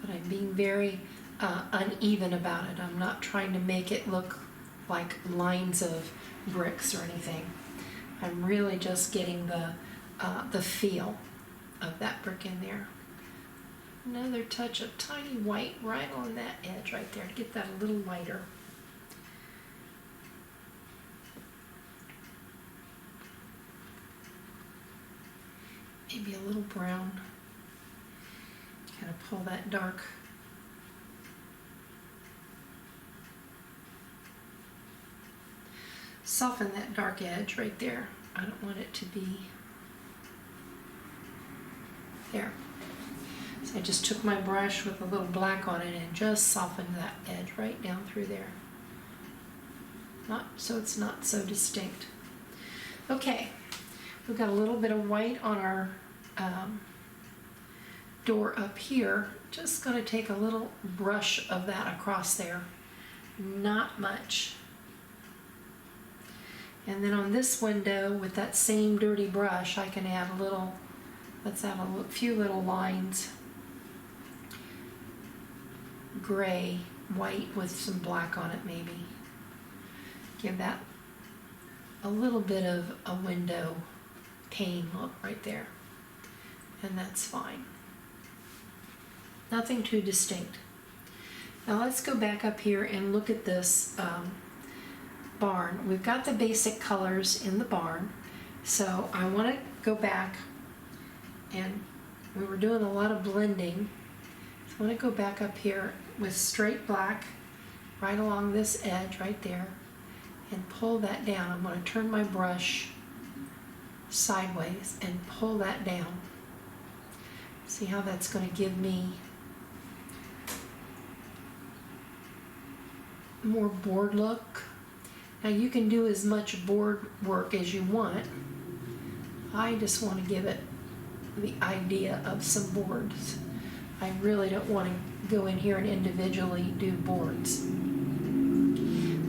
But I'm being very uneven about it. I'm not trying to make it look like lines of bricks or anything. I'm really just getting the feel of that brick in there. Another touch of tiny white right on that edge right there to get that a little lighter. Maybe a little brown. Kind of pull that dark. Soften that dark edge right there. I don't want it to be there. So I just took my brush with a little black on it and just softened that edge right down through there. So it's not so distinct. Okay, we've got a little bit of white on our door up here. Just going to take a little brush of that across there. Not much. And then on this window with that same dirty brush I can add let's add a few little lines. Gray, white with some black on it maybe. Give that a little bit of a window pane look right there. And that's fine. Nothing too distinct. Now let's go back up here and look at this barn. We've got the basic colors in the barn, so I want to go back, and we were doing a lot of blending, so I want to go back up here with straight black right along this edge right there and pull that down. I'm going to turn my brush sideways and pull that down. See how that's going to give me more board look. Now you can do as much board work as you want. I just want to give it the idea of some boards. I really don't want to go in here and individually do boards.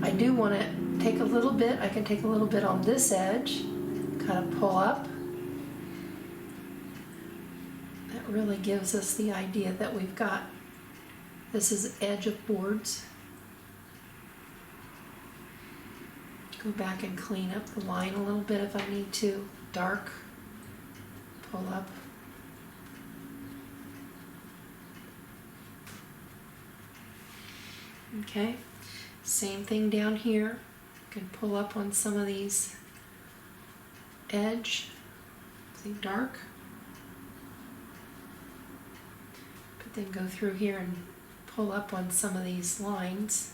I do want to take a little bit, I can take a little bit on this edge, kind of pull up. That really gives us the idea that we've got, this is edge of boards. Go back and clean up the line a little bit if I need to. Dark, pull up. Okay, same thing down here. You can pull up on some of these edge, see, dark. But then go through here and pull up on some of these lines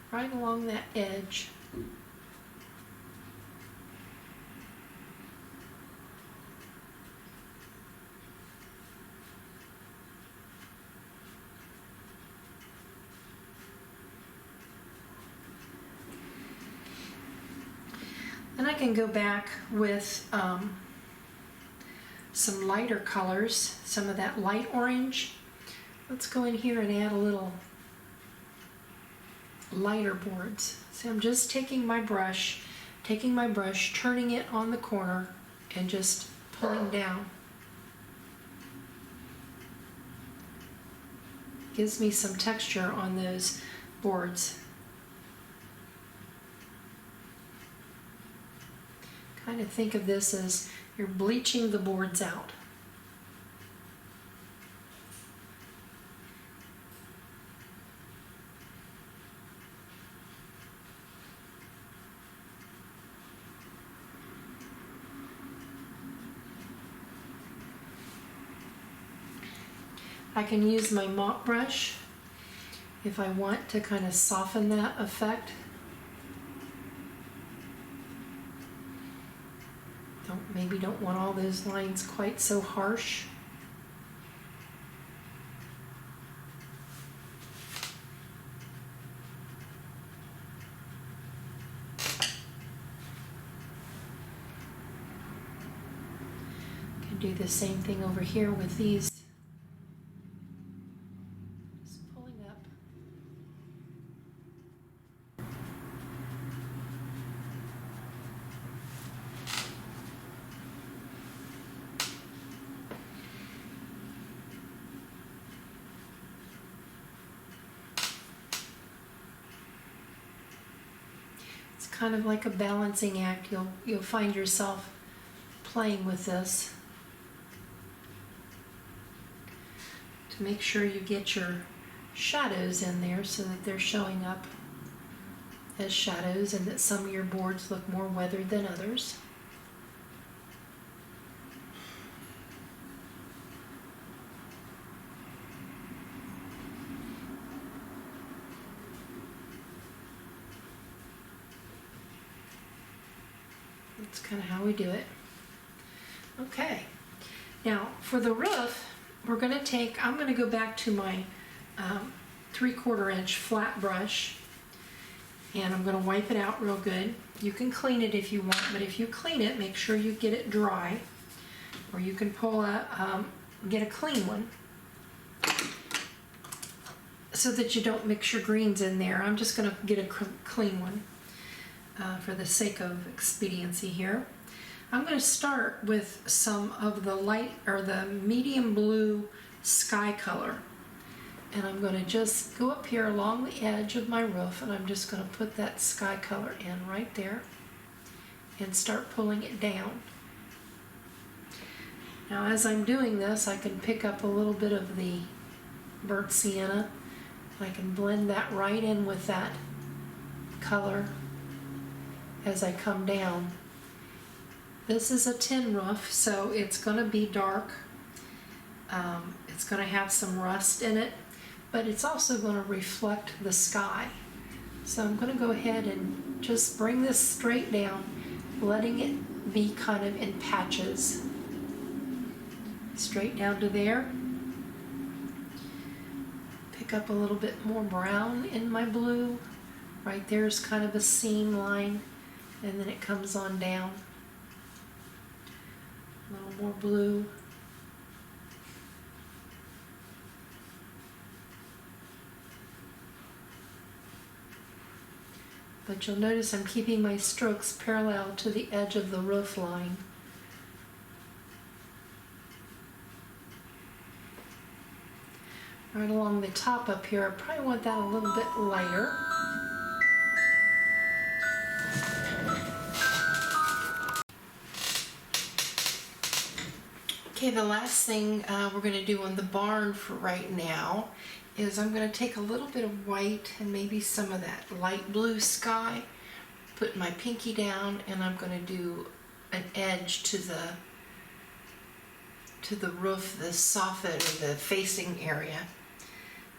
right along that edge. Then I can go back with some lighter colors, some of that light orange. Let's go in here and add a little lighter boards. So I'm just taking my brush, turning it on the corner, and just pulling down. Gives me some texture on those boards. Kind of think of this as you're bleaching the boards out. I can use my mop brush if I want to kind of soften that effect. Maybe don't want all those lines quite so harsh. Can do the same thing over here with these. Just pulling up. Kind of like a balancing act. You'll find yourself playing with this to make sure you get your shadows in there so that they're showing up as shadows and that some of your boards look more weathered than others. That's kind of how we do it. Okay, now for the roof, I'm going to go back to my 3/4 inch flat brush, and I'm going to wipe it out real good. You can clean it if you want, but if you clean it, make sure you get it dry, or you can get a clean one so that you don't mix your greens in there. I'm just going to get a clean one. For the sake of expediency here. I'm going to start with some of the light or the medium blue sky color, and I'm going to just go up here along the edge of my roof, and I'm just going to put that sky color in right there and start pulling it down. Now as I'm doing this, I can pick up a little bit of the burnt sienna. I can blend that right in with that color as I come down. This is a tin roof, so it's going to be dark. It's going to have some rust in it, but it's also going to reflect the sky. So I'm going to go ahead and just bring this straight down, letting it be kind of in patches. Straight down to there. Pick up a little bit more brown in my blue. Right there's kind of a seam line, and then it comes on down. A little more blue. But you'll notice I'm keeping my strokes parallel to the edge of the roof line. Right along the top up here, I probably want that a little bit lighter. Okay, the last thing we're going to do on the barn for right now is I'm going to take a little bit of white and maybe some of that light blue sky, put my pinky down, and I'm going to do an edge to the roof, the soffit or the facing area.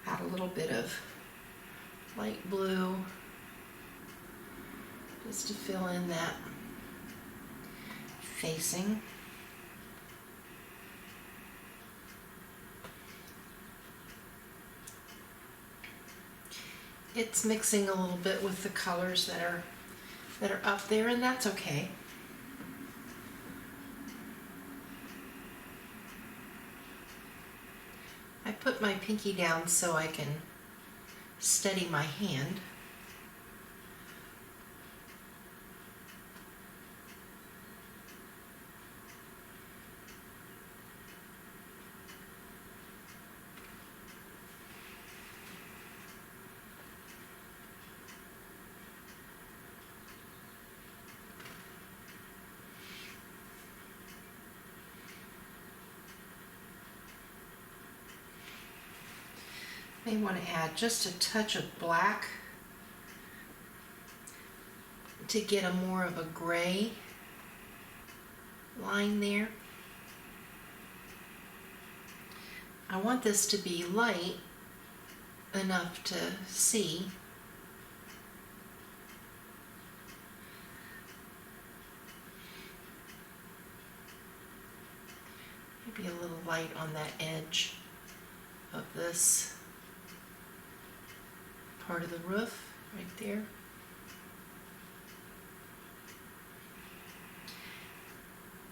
Add a little bit of light blue just to fill in that facing. It's mixing a little bit with the colors that are that are up there, and that's okay. I put my pinky down so I can steady my hand. May want to add just a touch of black to get a more of a gray line there. I want this to be light enough to see. Maybe a little light on that edge of this part of the roof right there.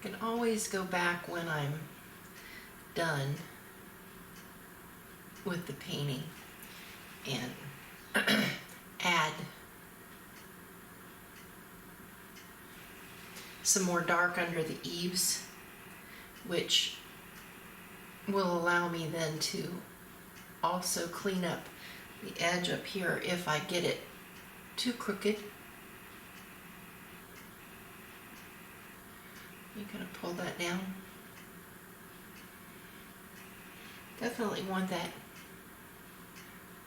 I can always go back when I'm done with the painting and add some more dark under the eaves, which will allow me then to also clean up the edge up here if I get it too crooked. You're going to pull that down. Definitely want that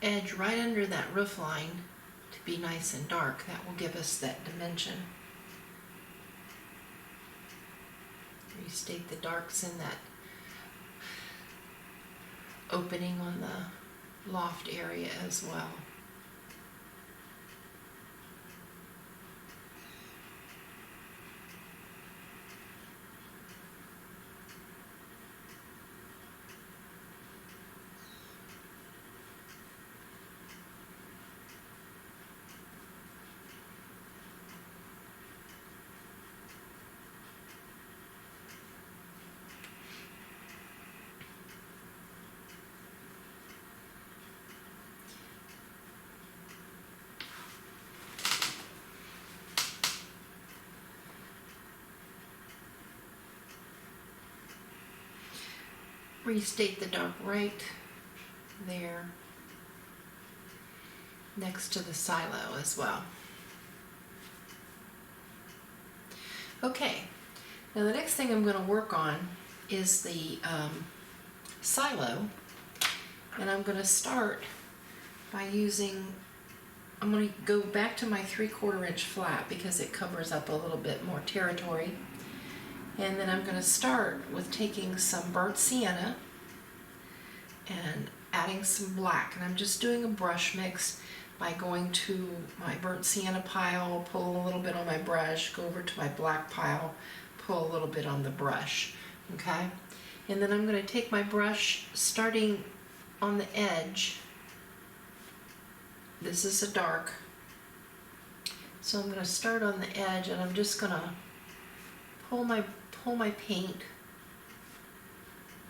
edge right under that roof line to be nice and dark. That will give us that dimension. Restate the darks in that opening on the loft area as well. Restate the dark right there next to the silo as well. Okay, now the next thing I'm going to work on is the silo, and I'm going to start by using, I'm going to go back to my 3/4 inch flat because it covers up a little bit more territory. And then I'm going to start with taking some burnt sienna and adding some black. And I'm just doing a brush mix by going to my burnt sienna pile, pull a little bit on my brush, go over to my black pile, pull a little bit on the brush. Okay? And then I'm going to take my brush starting on the edge. This is a dark. So I'm going to start on the edge, and I'm just going to pull my paint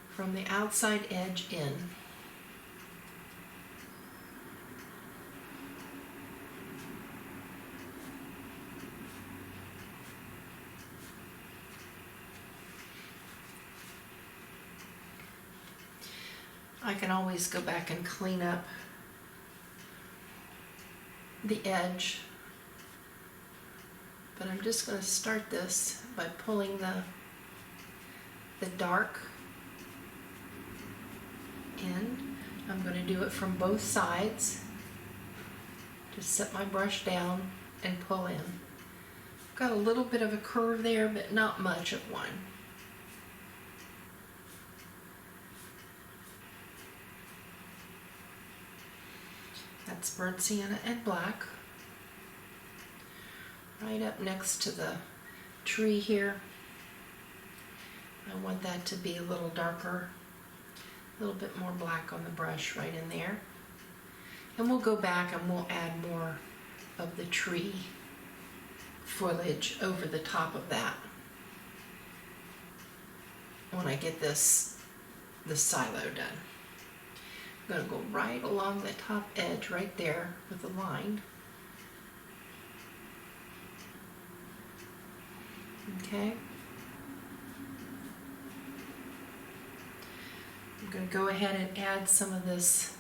from the outside edge in. I can always go back and clean up the edge, but I'm just going to start this by pulling the dark in. I'm going to do it from both sides. Just set my brush down and pull in. I've got a little bit of a curve there, but not much of one. That's burnt sienna and black. Right up next to the tree here. I want that to be a little darker, a little bit more black on the brush right in there. And we'll go back and we'll add more of the tree foliage over the top of that when I get this silo done. I'm going to go right along the top edge right there with a line. Okay. I'm going to go ahead and add some of this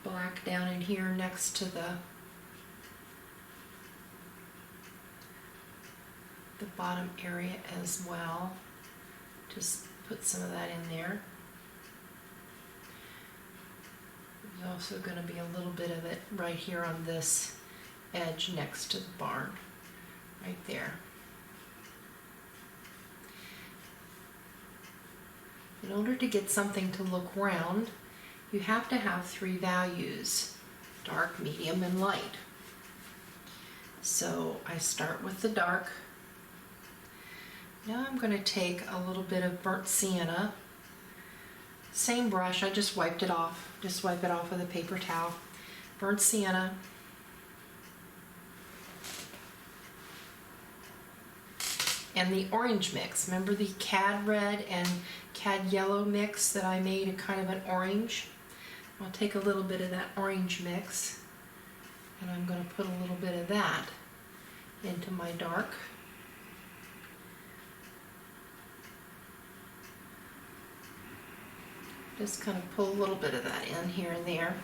black down in here next to the bottom area as well. Just put some of that in there. There's also going to be a little bit of it right here on this edge next to the barn, right there. In order to get something to look round, you have to have 3 values: dark, medium, and light. So I start with the dark. Now I'm going to take a little bit of burnt sienna. Same brush, I just wiped it off. Just wipe it off with a paper towel. Burnt sienna. And the orange mix. Remember the cad red and cad yellow mix that I made a kind of an orange? I'll take a little bit of that orange mix and I'm going to put a little bit of that into my dark. Just kind of pull a little bit of that in here and there.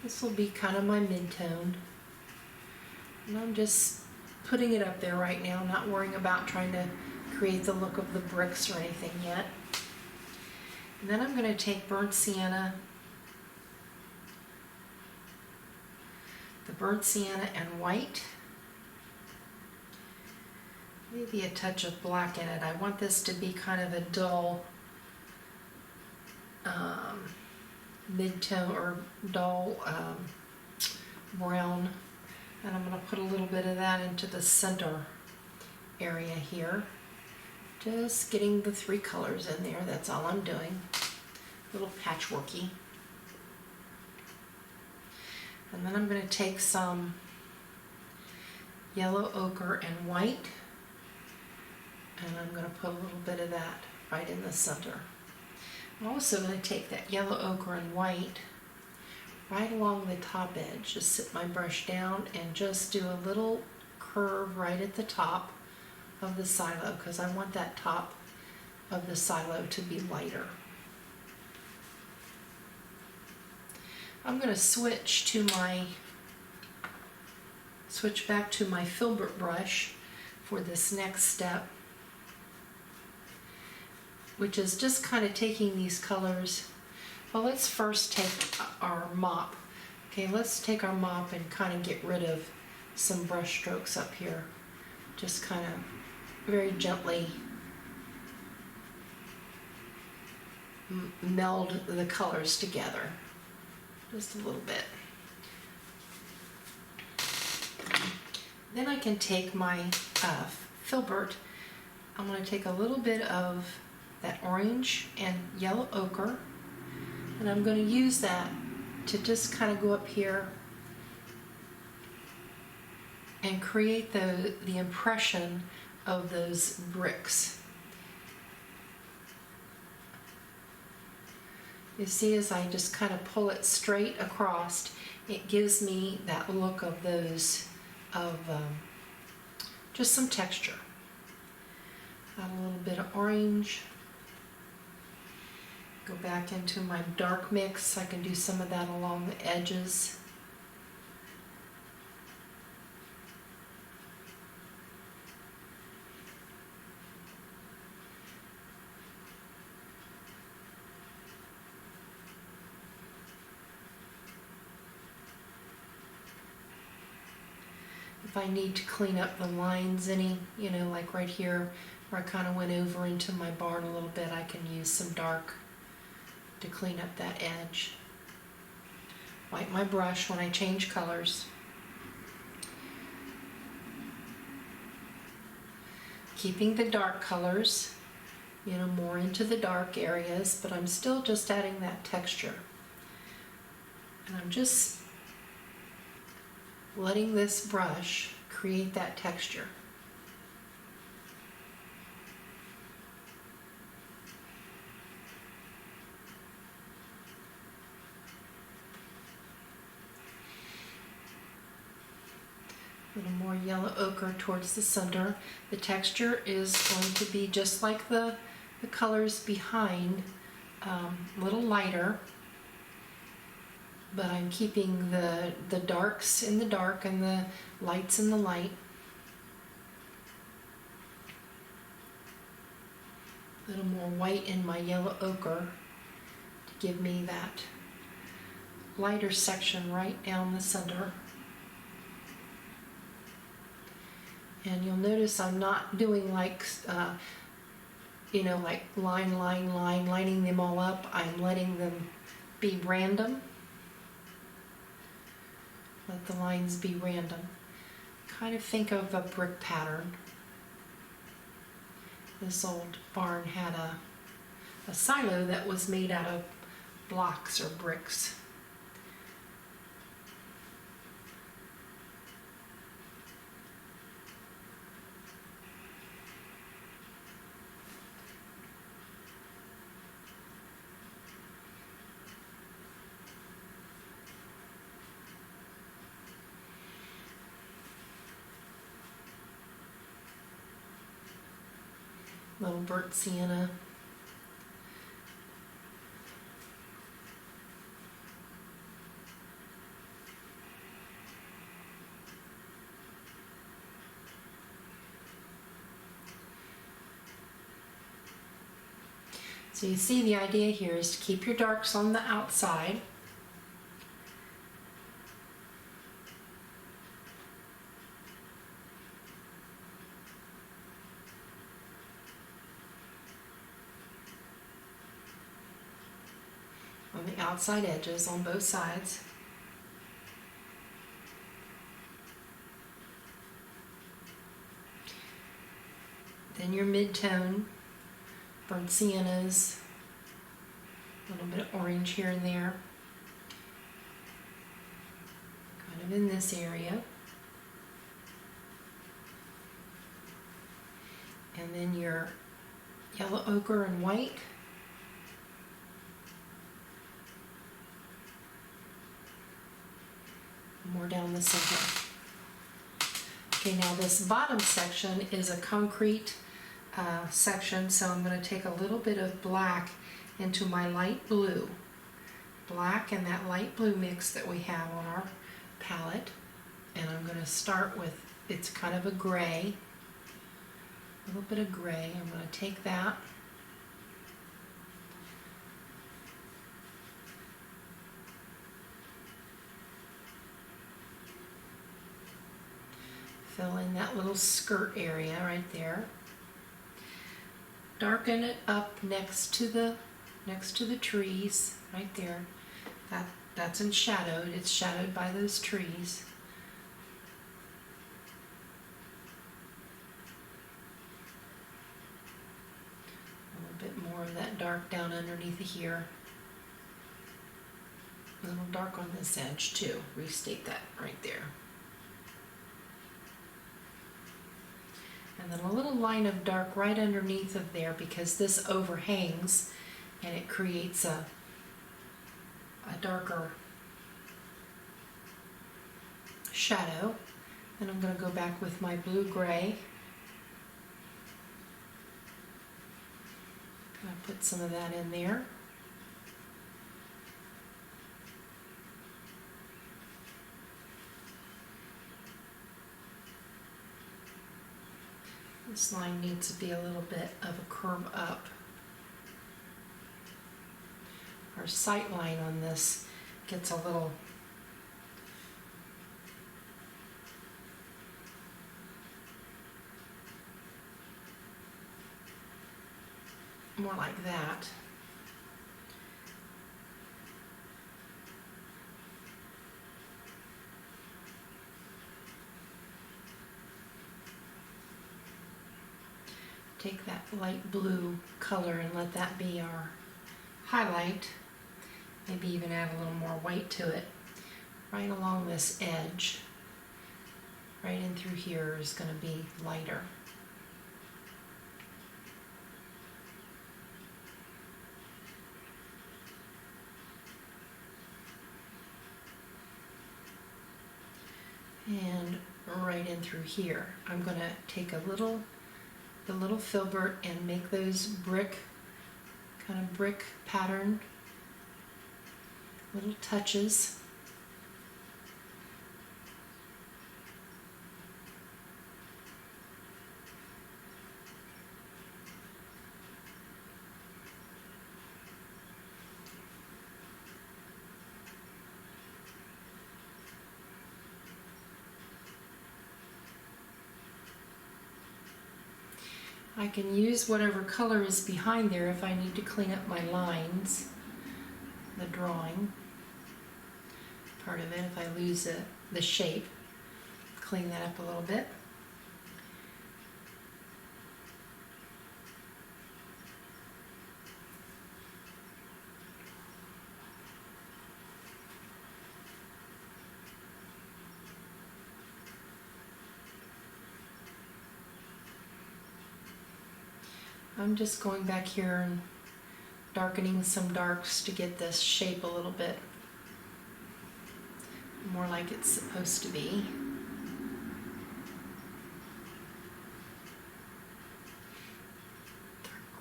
This will be kind of my mid-tone. And I'm just putting it up there right now, not worrying about trying to create the look of the bricks or anything yet. And then I'm going to take burnt sienna, the burnt sienna and white. Maybe a touch of black in it. I want this to be kind of a dull mid-tone or dull brown. And I'm going to put a little bit of that into the center area here. Just getting the 3 colors in there, that's all I'm doing. A little patchworky. And then I'm going to take some yellow ochre and white. And I'm going to put a little bit of that right in the center. I'm also going to take that yellow ochre and white right along the top edge. Just sit my brush down and just do a little curve right at the top of the silo because I want that top of the silo to be lighter. I'm going to switch back to my filbert brush for this next step, which is just kind of taking these colors. Well, let's first take our mop. Okay, let's take our mop and kind of get rid of some brush strokes up here. Just kind of very gently meld the colors together. Just a little bit. Then I can take my filbert. I'm going to take a little bit of that orange and yellow ochre, and I'm going to use that to just kind of go up here and create the impression of those bricks. You see, as I just kind of pull it straight across, it gives me that look of those, just some texture. Add a little bit of orange. Go back into my dark mix. I can do some of that along the edges. If I need to clean up the lines any, like right here where I kind of went over into my barn a little bit, I can use some dark to clean up that edge. Wipe my brush when I change colors. Keeping the dark colors more into the dark areas, but I'm still just adding that texture. And I'm just letting this brush create that texture. A little more yellow ochre towards the center. The texture is going to be just like the colors behind, a little lighter, but I'm keeping the darks in the dark and the lights in the light. A little more white in my yellow ochre to give me that lighter section right down the center. And you'll notice I'm not doing like, like line, lining them all up. I'm letting them be random. Let the lines be random. Kind of think of a brick pattern. This old barn had a silo that was made out of blocks or bricks. Little burnt sienna. So you see the idea here is to keep your darks on the outside. On the outside edges on both sides. Then your mid-tone, burnt siennas, a little bit of orange here and there, kind of in this area. And then your yellow ochre and white. More down the center. Okay, now this bottom section is a concrete section, so I'm going to take a little bit of black into my light blue. Black and that light blue mix that we have on our palette. And I'm going to start with, it's kind of a gray, a little bit of gray. I'm going to take that. Fill in that little skirt area right there. Darken it up next to the trees right there. That's in shadowed. It's shadowed by those trees. A little bit more of that dark down underneath here. A little dark on this edge too. Restate that right there. And then a little line of dark right underneath of there because this overhangs and it creates a darker shadow. And I'm going to go back with my blue-gray. I'll put some of that in there. This line needs to be a little bit of a curve up. Our sight line on this gets a little more like that. take that light blue color and let that be our highlight. Maybe even add a little more white to it. Right along this edge, right in through here is going to be lighter. And right in through here, I'm going to take the little filbert and make those kind of brick pattern little touches. I can use whatever color is behind there if I need to clean up my lines, the drawing part of it, if I lose the shape, clean that up a little bit. I'm just going back here and darkening some darks to get this shape a little bit more like it's supposed to be.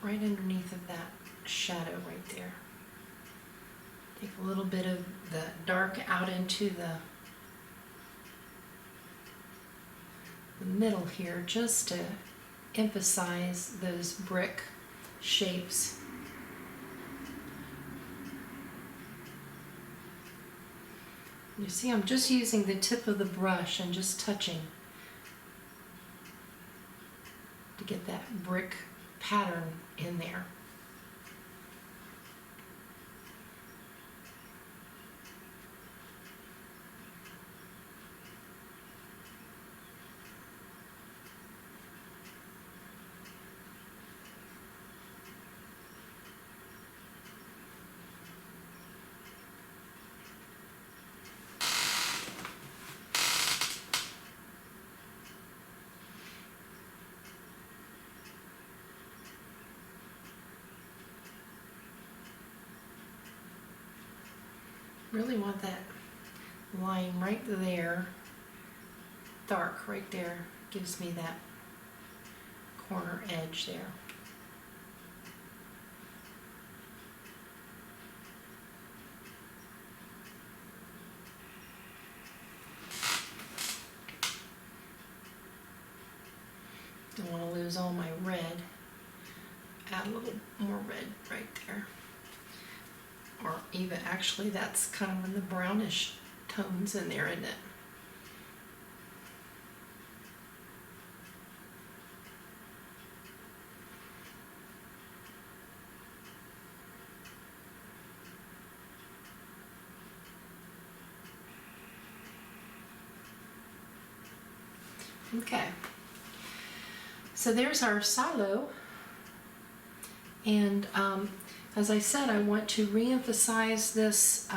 Right underneath of that shadow right there. Take a little bit of the dark out into the middle here just to emphasize those brick shapes. You see, I'm just using the tip of the brush and just touching to get that brick pattern in there. Really want that line right there, dark right there, gives me that corner edge there. Don't want to lose all my red. Add a little more red right there. Or even, actually, that's kind of in the brownish tones in there, isn't it? Okay. So there's our silo. And as I said, I want to re-emphasize this,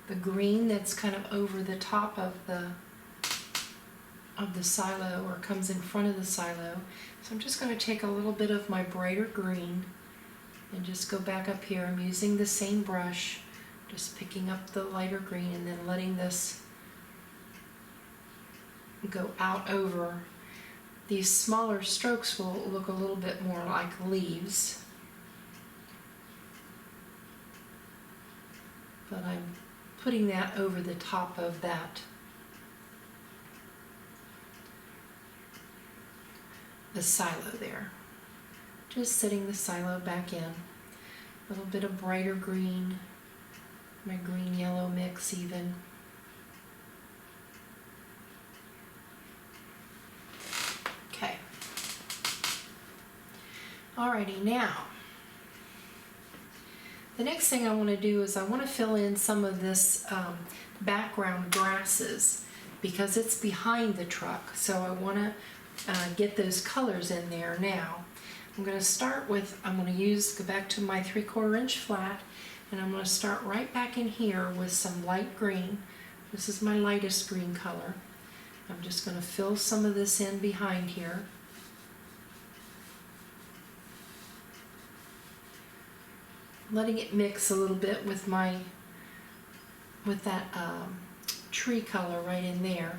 the green that's kind of over the top of the silo, or comes in front of the silo. So I'm just going to take a little bit of my brighter green and just go back up here. I'm using the same brush, just picking up the lighter green and then letting this go out over. These smaller strokes will look a little bit more like leaves. But I'm putting that over the top of that. The silo there. Just setting the silo back in. A little bit of brighter green, my green-yellow mix even. Okay. Alrighty, now the next thing I want to do is I want to fill in some of this background grasses because it's behind the truck. So I want to get those colors in there now. I'm going to start with, go back to my 3/4 inch flat, and I'm going to start right back in here with some light green. This is my lightest green color. I'm just going to fill some of this in behind here. Letting it mix a little bit with that tree color right in there,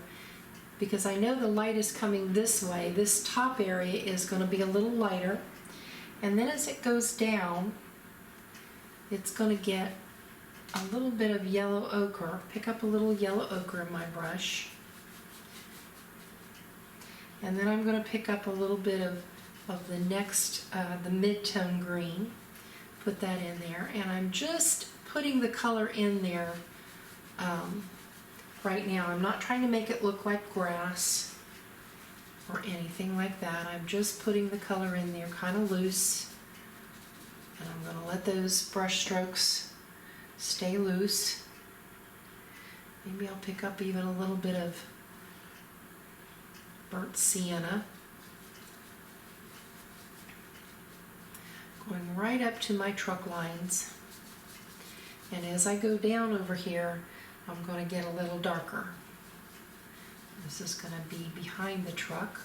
because I know the light is coming this way. This top area is going to be a little lighter, and then as it goes down, it's going to get a little bit of yellow ochre. Pick up a little yellow ochre in my brush, and then I'm going to pick up a little bit of the next, the mid-tone green. Put that in there, and I'm just putting the color in there right now. I'm not trying to make it look like grass or anything like that. I'm just putting the color in there kind of loose, and I'm going to let those brush strokes stay loose. Maybe I'll pick up even a little bit of burnt sienna. Going right up to my truck lines, and as I go down over here, I'm going to get a little darker. This is going to be behind the truck.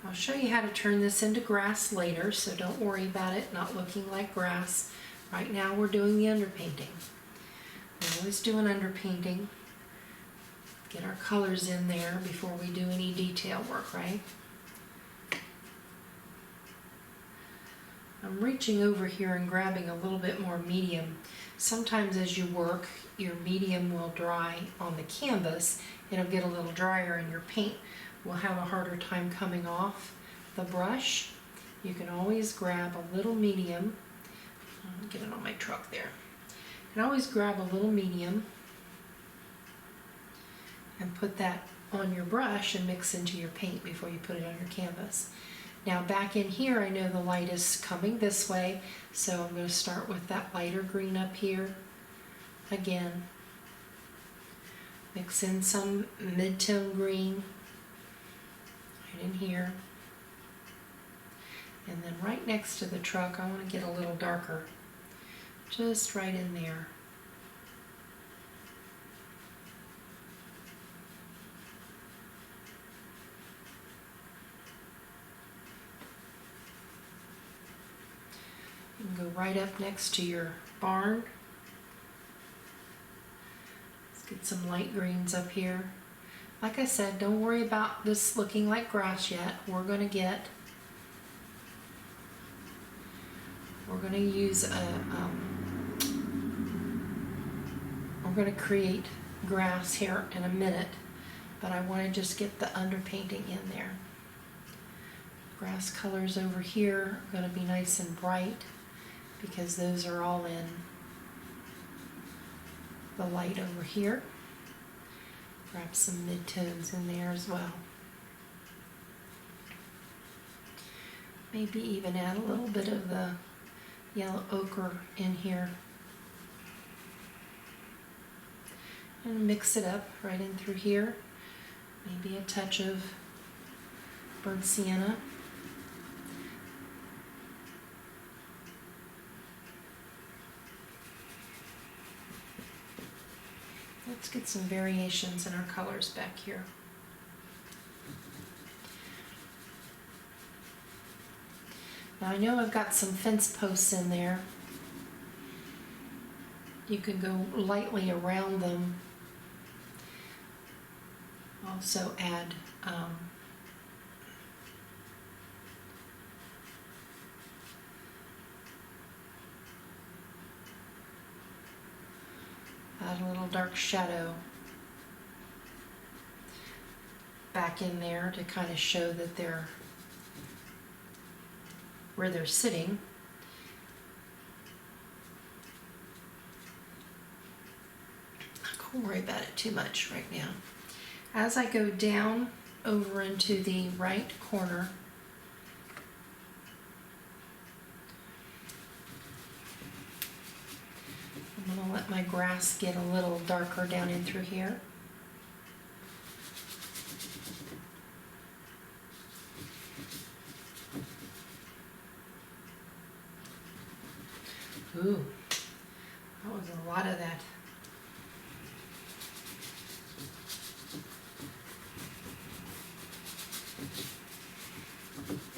I'll show you how to turn this into grass later, so don't worry about it not looking like grass. Right now we're doing the underpainting. We always do an underpainting. Get our colors in there before we do any detail work, right? I'm reaching over here and grabbing a little bit more medium. Sometimes as you work, your medium will dry on the canvas. It'll get a little drier and your paint will have a harder time coming off the brush. You can always grab a little medium. Get it on my truck there. You can always grab a little medium and put that on your brush and mix into your paint before you put it on your canvas. Now back in here, I know the light is coming this way, so I'm going to start with that lighter green up here. Again, mix in some mid-tone green right in here. And then right next to the truck, I want to get a little darker, just right in there. You can go right up next to your barn. Let's get some light greens up here. Like I said, don't worry about this looking like grass yet. We're going to use we're going to create grass here in a minute, but I want to just get the underpainting in there. Grass colors over here are going to be nice and bright because those are all in the light over here. Grab some mid-tones in there as well. Maybe even add a little bit of the yellow ochre in here. And mix it up right in through here. Maybe a touch of burnt sienna. Let's get some variations in our colors back here. Now I know I've got some fence posts in there. You can go lightly around them. Also add a little dark shadow back in there to kind of show that they're where they're sitting. Don't worry about it too much right now. As I go down over into the right corner, I'm going to let let my grass get a little darker down in through here. Ooh, that was a lot of that.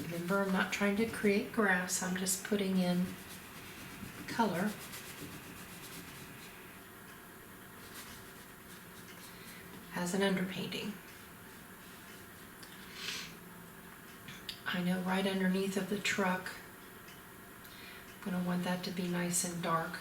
Remember, I'm not trying to create grass, I'm just putting in color. As an underpainting. I know right underneath of the truck, I'm going to want that to be nice and dark.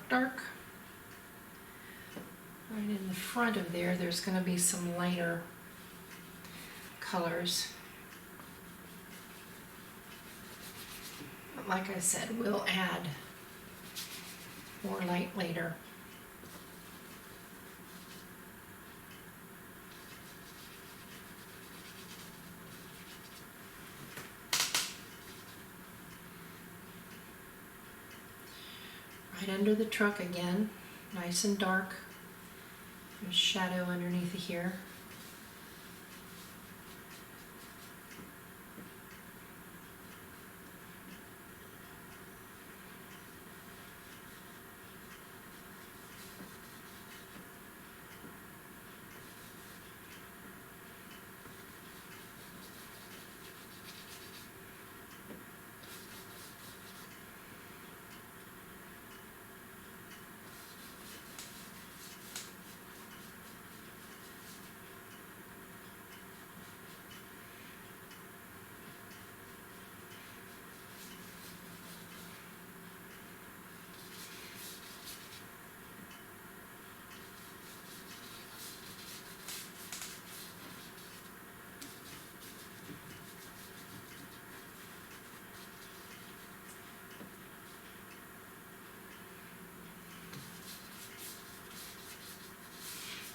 Dark. Right in the front of there, there's going to be some lighter colors. But like I said, we'll add more light later. Right under the truck again, nice and dark. There's shadow underneath here.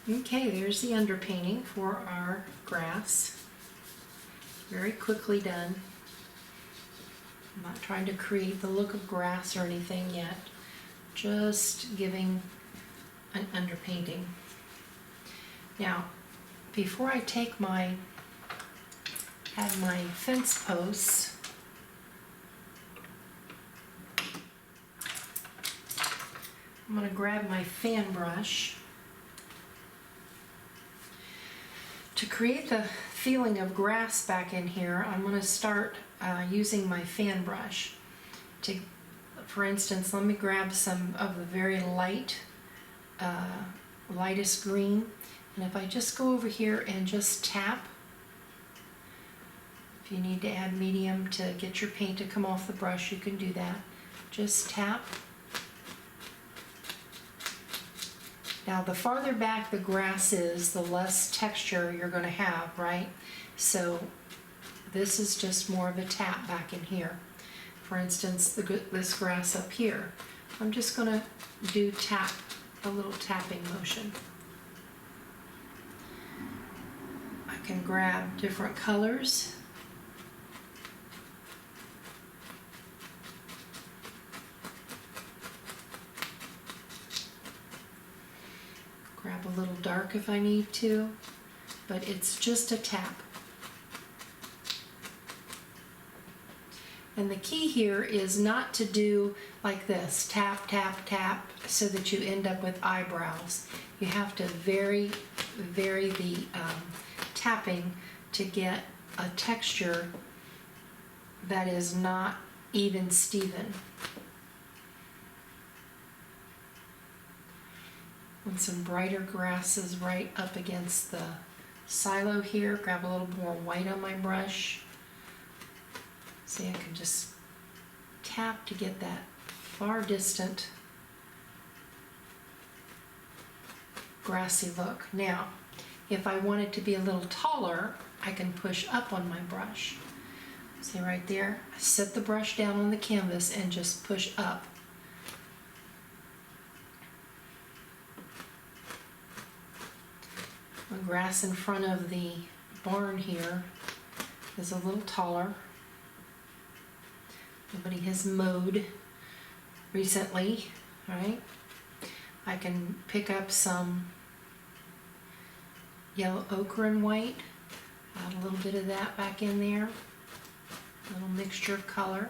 Okay, there's the underpainting for our grass. Very quickly done. I'm not trying to create the look of grass or anything yet. Just giving an underpainting. Now, before I take add my fence posts, I'm going to grab my fan brush. To create the feeling of grass back in here, I'm going to start using my fan brush. For instance, let me grab some of the very lightest green, and if I just go over here and just tap, if you need to add medium to get your paint to come off the brush, you can do that. Just tap. Now, the farther back the grass is, the less texture you're going to have, right? So this is just more of a tap back in here. For instance, this grass up here, I'm just going to do a little tapping motion. I can grab different colors. Grab a little dark if I need to, but it's just a tap. And the key here is not to do like this, tap, tap, tap, so that you end up with eyebrows. You have to vary the tapping to get a texture that is not even Steven. And some brighter grasses right up against the silo here. Grab a little more white on my brush. See, I can just tap to get that far distant grassy look. Now, If I want it to be a little taller, I can push up on my brush. See right there? I set the brush down on the canvas and just push up. The grass in front of the barn here is a little taller. Nobody has mowed recently, right? I can pick up some yellow ochre and white, add a little bit of that back in there, a little mixture of color.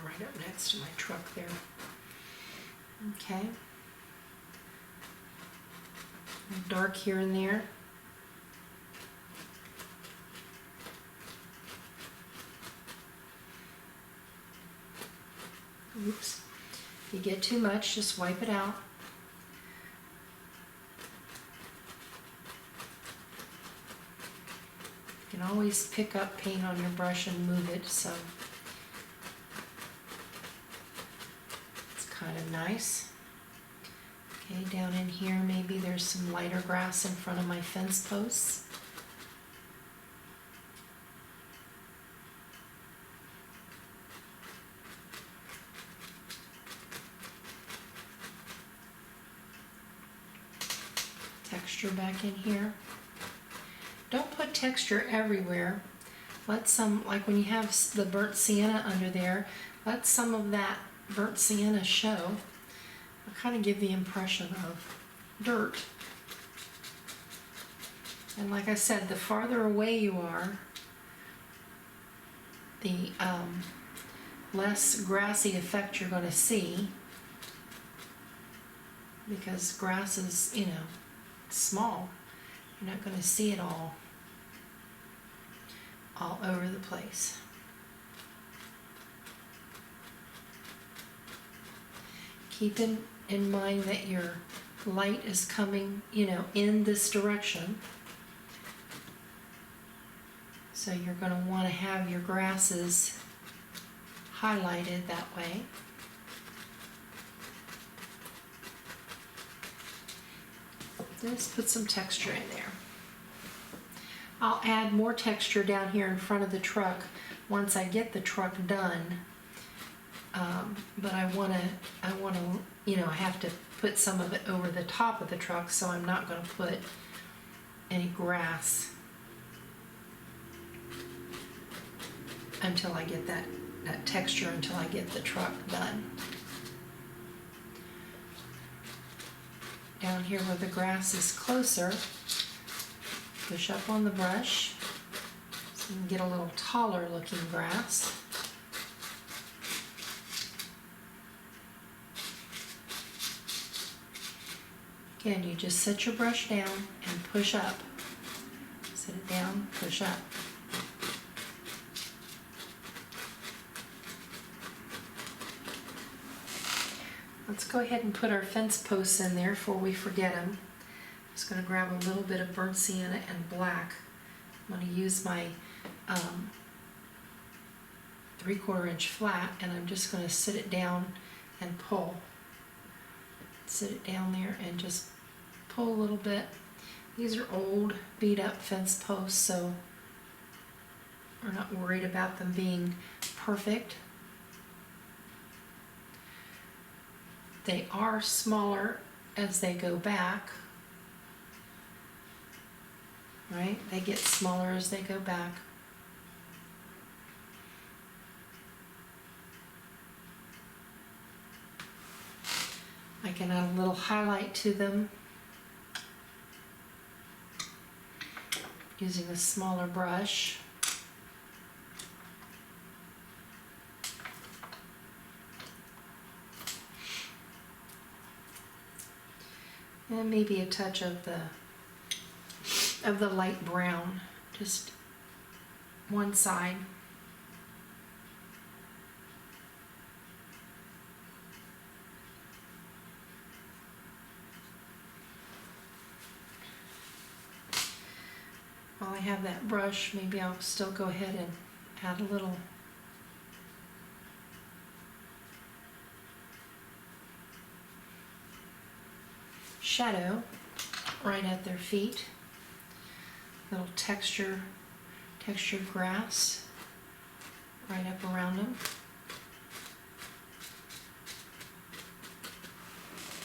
Right up next to my truck there. Okay. Dark here and there. Oops. If you get too much, just wipe it out. You can always pick up paint on your brush and move it, so kind of nice. Okay, down in here maybe there's some lighter grass in front of my fence posts. Texture back in here. Don't put texture everywhere. Let some, like when you have the burnt sienna under there, let some of that burnt sienna show. I kind of give the impression of dirt. And like I said, the farther away you are, the less grassy effect you're going to see, because grass is, you know, small. You're not going to see it all over the place. Keep in mind that your light is coming, you know, in this direction. So you're going to want to have your grasses highlighted that way. Just put some texture in there. I'll add more texture down here in front of the truck once I get the truck done. But I want to, you know, I have to put some of it over the top of the truck, so I'm not going to put any grass until I get that texture, until I get the truck done. Down here where the grass is closer, push up on the brush so you can get a little taller looking grass. Again, you just set your brush down and push up. Set it down, push up. Let's go ahead and put our fence posts in there before we forget them. I'm just going to grab a little bit of burnt sienna and black. I'm going to use my 3/4 inch flat, and I'm just going to sit it down and pull. Sit it down there and just pull a little bit. These are old, beat up fence posts, so we're not worried about them being perfect. They are smaller as they go back, right? They get smaller as they go back. I can add a little highlight to them using a smaller brush. And maybe a touch of the light brown, just one side. while I have that brush, maybe I'll still go ahead and add a little shadow right at their feet. Little textured grass right up around them.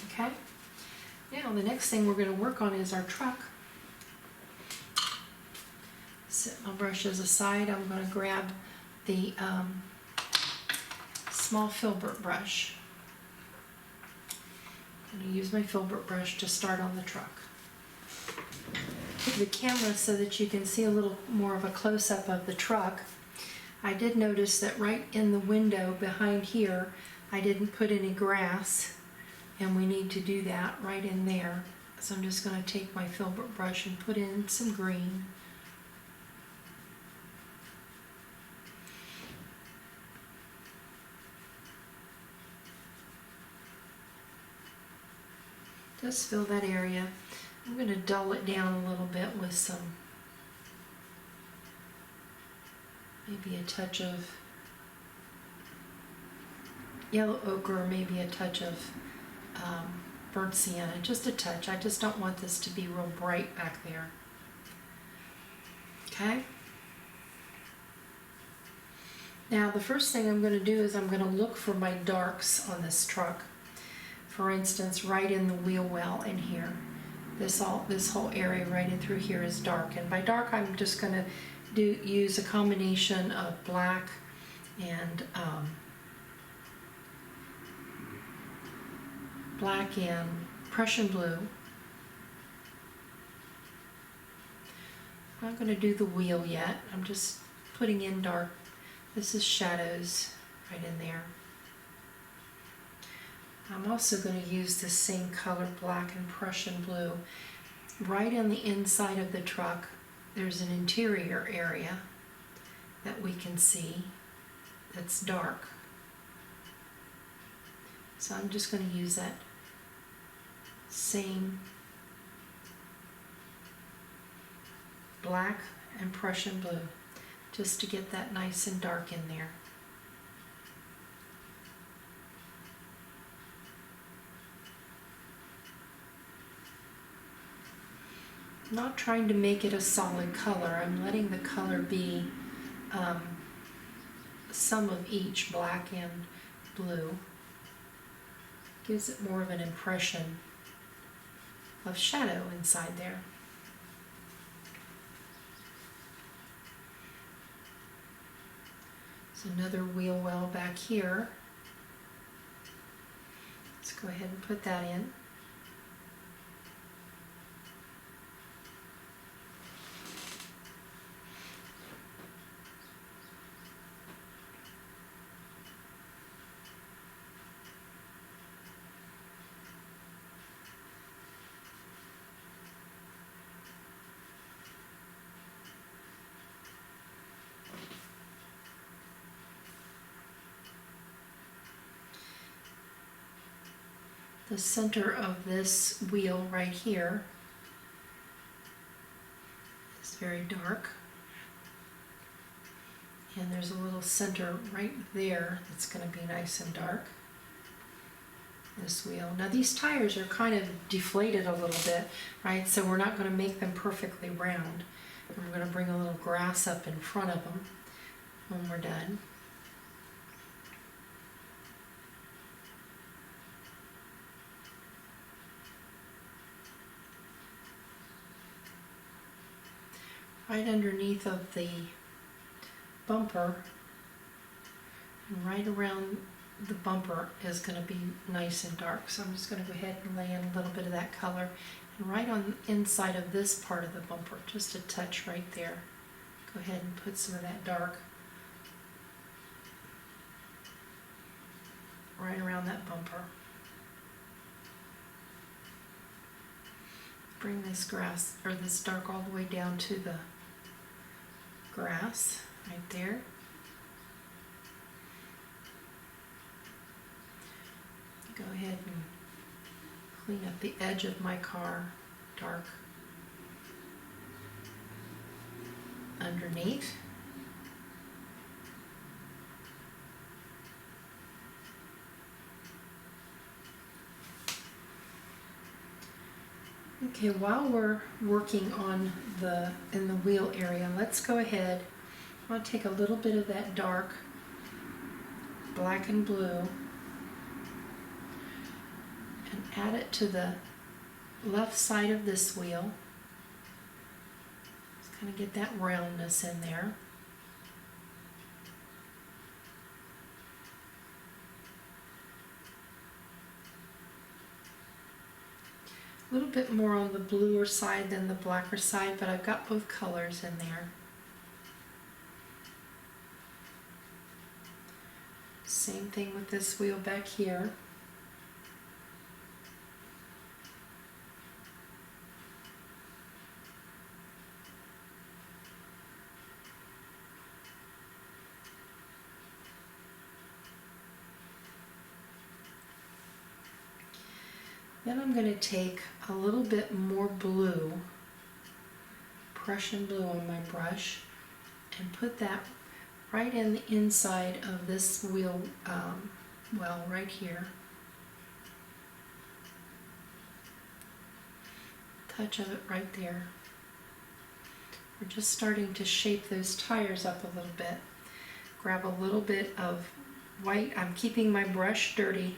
Okay, now the next thing we're going to work on is our truck. Set my brushes aside. I'm going to grab the small filbert brush. I'm going to use my filbert brush to start on the truck. The camera so that you can see a little more of a close-up of the truck. I did notice that right in the window behind here, I didn't put any grass, and we need to do that right in there. So I'm just going to take my filbert brush and put in some green. Just fill that area. I'm going to dull it down a little bit with some, maybe a touch of yellow ochre, or maybe a touch of burnt sienna, just a touch. I just don't want this to be real bright back there. Okay? Now the first thing I'm going to do is I'm going to look for my darks on this truck. For instance, right in the wheel well in here. This whole area right in through here is dark, and by dark I'm just going to use a combination of black and Prussian blue. I'm not going to do the wheel yet. I'm just putting in dark. This is shadows right in there. I'm also going to use the same color, black and Prussian blue. Right on the inside of the truck, there's an interior area that we can see that's dark. So I'm just going to use that same black and Prussian blue just to get that nice and dark in there. I'm not trying to make it a solid color. I'm letting the color be some of each, black and blue. Gives it more of an impression of shadow inside there. There's another wheel well back here. Let's go ahead and put that in. The center of this wheel right here is very dark, and there's a little center right there that's going to be nice and dark. This wheel. Now these tires are kind of deflated a little bit, right? So we're not going to make them perfectly round. And we're going to bring a little grass up in front of them when we're done. Right underneath of the bumper, and right around the bumper is going to be nice and dark. So I'm just going to go ahead and lay in a little bit of that color. And right on the inside of this part of the bumper, just a touch right there. Go ahead and put some of that dark right around that bumper. Bring this grass, or this dark, all the way down to the grass right there. Go ahead and clean up the edge of my car, dark. underneath. Okay, while we're working on in the wheel area, let's go ahead. I'm going to take a little bit of that dark black and blue and add it to the left side of this wheel. Just kind of get that roundness in there. A little bit more on the bluer side than the blacker side, but I've got both colors in there. Same thing with this wheel back here. Then I'm going to take a little bit more blue, Prussian blue on my brush, and put that right in the inside of this wheel, well, right here. Touch of it right there. We're just starting to shape those tires up a little bit. Grab a little bit of white. I'm keeping my brush dirty.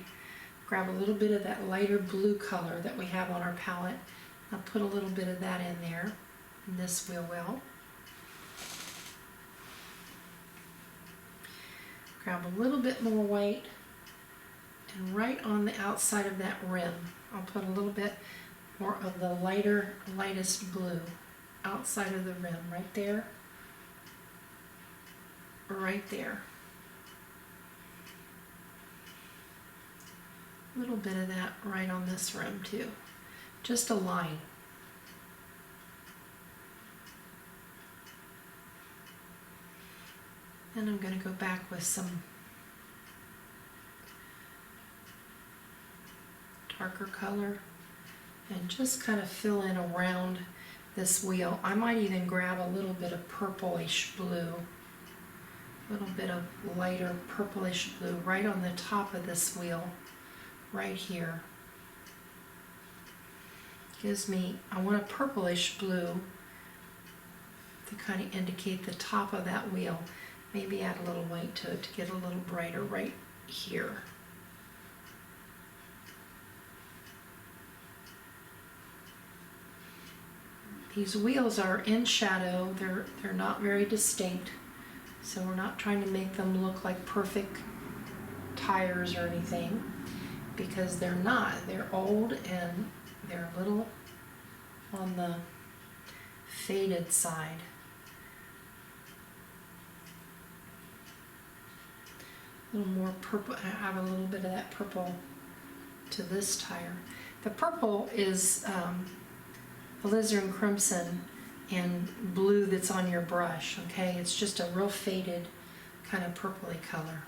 Grab a little bit of that lighter blue color that we have on our palette. I'll put a little bit of that in there, in this wheel well. Grab a little bit more white, and right on the outside of that rim, I'll put a little bit more of the lightest blue outside of the rim, right there, right there. A little bit of that right on this rim too. Just a line. Then I'm going to go back with some darker color and just kind of fill in around this wheel. I might even grab a little bit of purplish blue, a little bit of lighter purplish blue right on the top of this wheel. Right here. Gives me, I want a purplish blue to kind of indicate the top of that wheel. Maybe add a little white to it to get a little brighter right here. These wheels are in shadow, they're not very distinct, so we're not trying to make them look like perfect tires or anything, because they're not. They're old and they're a little on the faded side. A little more purple. I have a little bit of that purple to this tire. The purple is alizarin crimson and blue that's on your brush, okay? It's just a real faded kind of purpley color.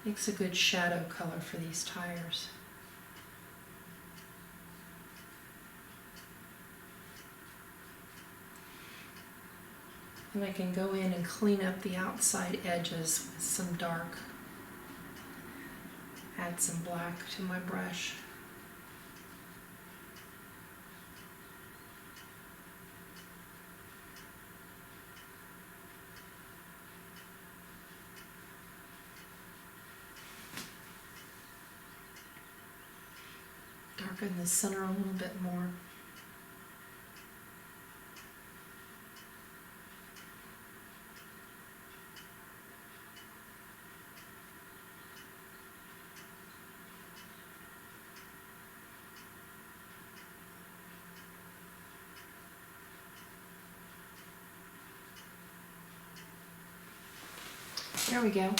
Makes a good shadow color for these tires. And I can go in and clean up the outside edges with some dark. Add some black to my brush. Darken the center a little bit more. There we go.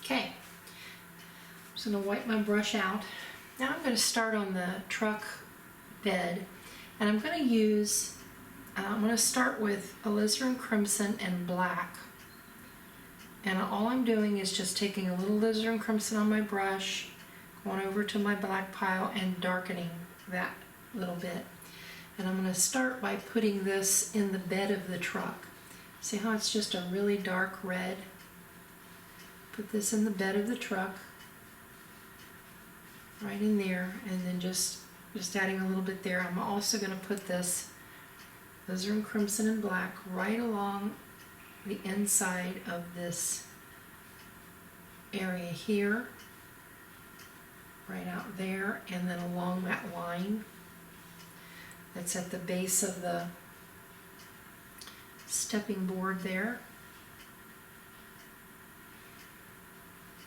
Okay, I'm just going to wipe my brush out. Now I'm going to start on the truck bed, and I'm going to use, I'm going to start with alizarin crimson and black And all I'm doing is just taking a little alizarin crimson on my brush, going over to my black pile and darkening that little bit. And I'm going to start by putting this in the bed of the truck. See how it's just a really dark red? Put this in the bed of the truck, right in there, and then just adding a little bit there. I'm also going to put this alizarin crimson and black right along the inside of this area here, right out there, and then along that line that's at the base of the stepping board there.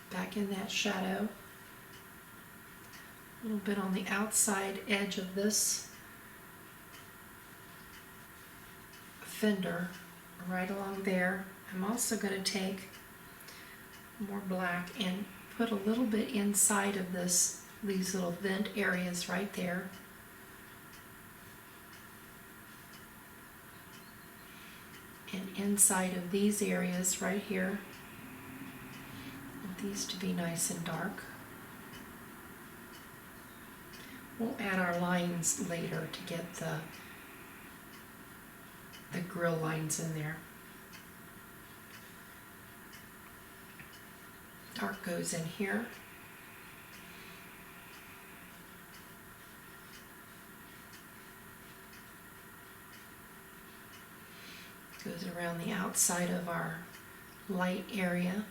Back in that shadow. A little bit on the outside edge of this fender, right along there. I'm also going to take more black and put a little bit inside of these little vent areas right there. And inside of these areas right here. Want these to be nice and dark. We'll add our lines later to get the grill lines in there. Dark goes in here. Goes around the outside of our light area.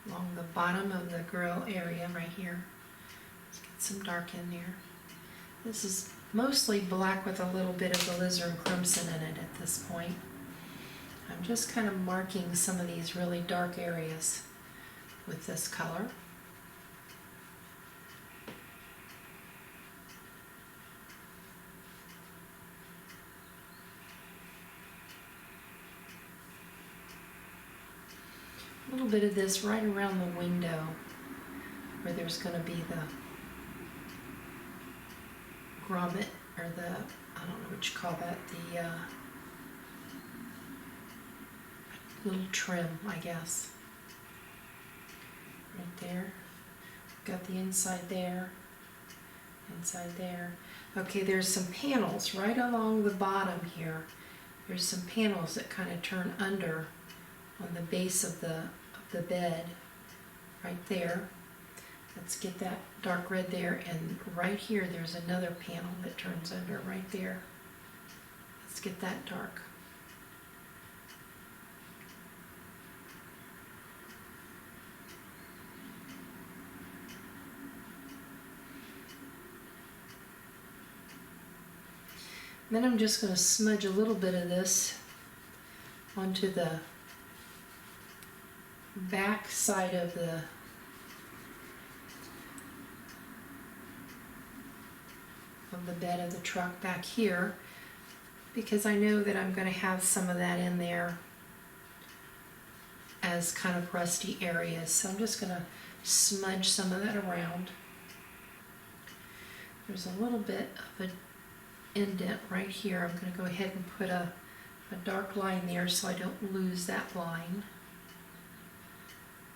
Along the bottom of the grill area right here. Let's get some dark in there. This is mostly black with a little bit of alizarin crimson in it at this point. I'm just kind of marking some of these really dark areas with this color. A little bit of this right around the window where there's going to be the grommet, or the, I don't know what you call that, the little trim, I guess. Right there. Got the inside there, inside there. Okay, there's some panels right along the bottom here. There's some panels that kind of turn under on the base of the bed, right there. Let's get that dark red there, and right here there's another panel that turns under right there. Let's get that dark. Then I'm just going to smudge a little bit of this onto the back side of the bed of the truck back here, because I know that I'm going to have some of that in there as kind of rusty areas. So I'm just going to smudge some of that around. There's a little bit of an indent right here. I'm going to go ahead and put a dark line there so I don't lose that line.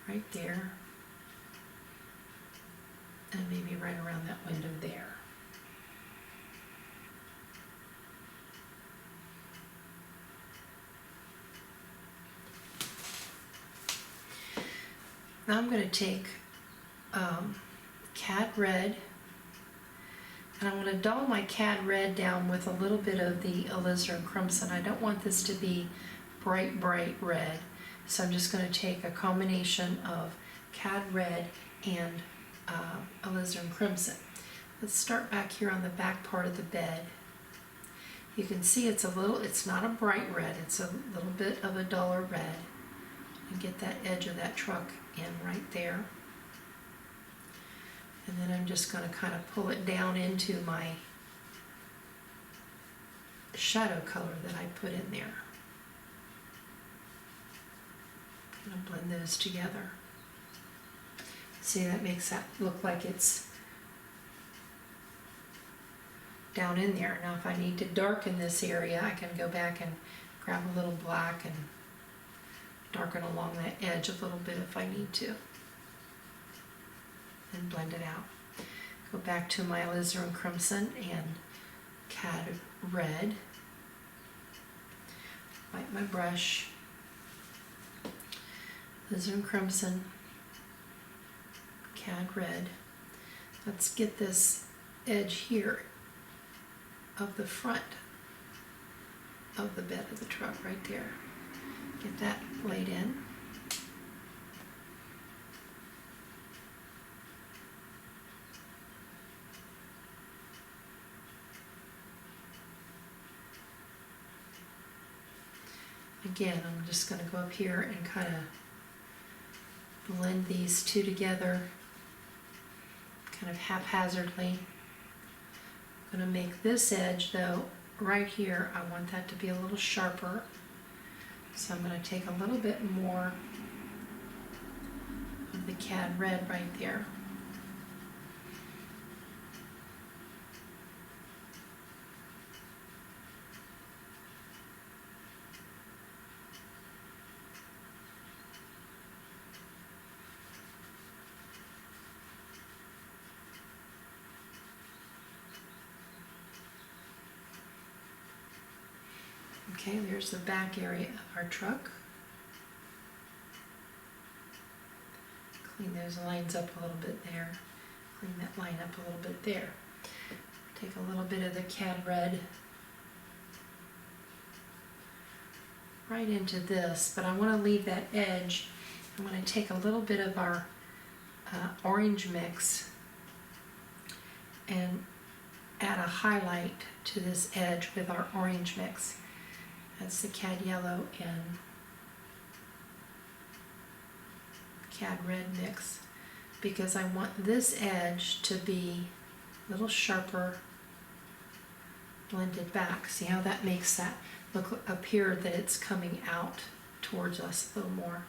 Right there. And maybe right around that window there. Now I'm going to take Cad Red, and I'm going to dull my Cad Red down with a little bit of the alizarin crimson. I don't want this to be bright, bright red, so I'm just going to take a combination of Cad Red and alizarin crimson. Let's start back here on the back part of the bed. You can see it's not a bright red, it's a little bit of a duller red. And get that edge of that truck in right there. And then I'm just going to kind of pull it down into my shadow color that I put in there. Kind of blend those together. See, that makes that look like it's down in there. Now if I need to darken this area, I can go back and grab a little black and darken along that edge a little bit if I need to, and blend it out. Go back to my alizarin crimson and cad red. Wipe my brush. Alizarin crimson, cad red. Let's get this edge here of the front of the bed of the truck right there. Get that laid in. Again, I'm just going to go up here and kind of blend these two together, kind of haphazardly. I'm going to make this edge, though, right here, I want that to be a little sharper. So I'm going to take a little bit more of the cad red right there. Okay, there's the back area of our truck. Clean those lines up a little bit there. Clean that line up a little bit there. Take a little bit of the cad red right into this, but I want to leave that edge. I'm going to take a little bit of our orange mix and add a highlight to this edge with our orange mix. That's the cad yellow and cad red mix, because I want this edge to be a little sharper, blended back. See how that makes that look up here, that it's coming out towards us a little more.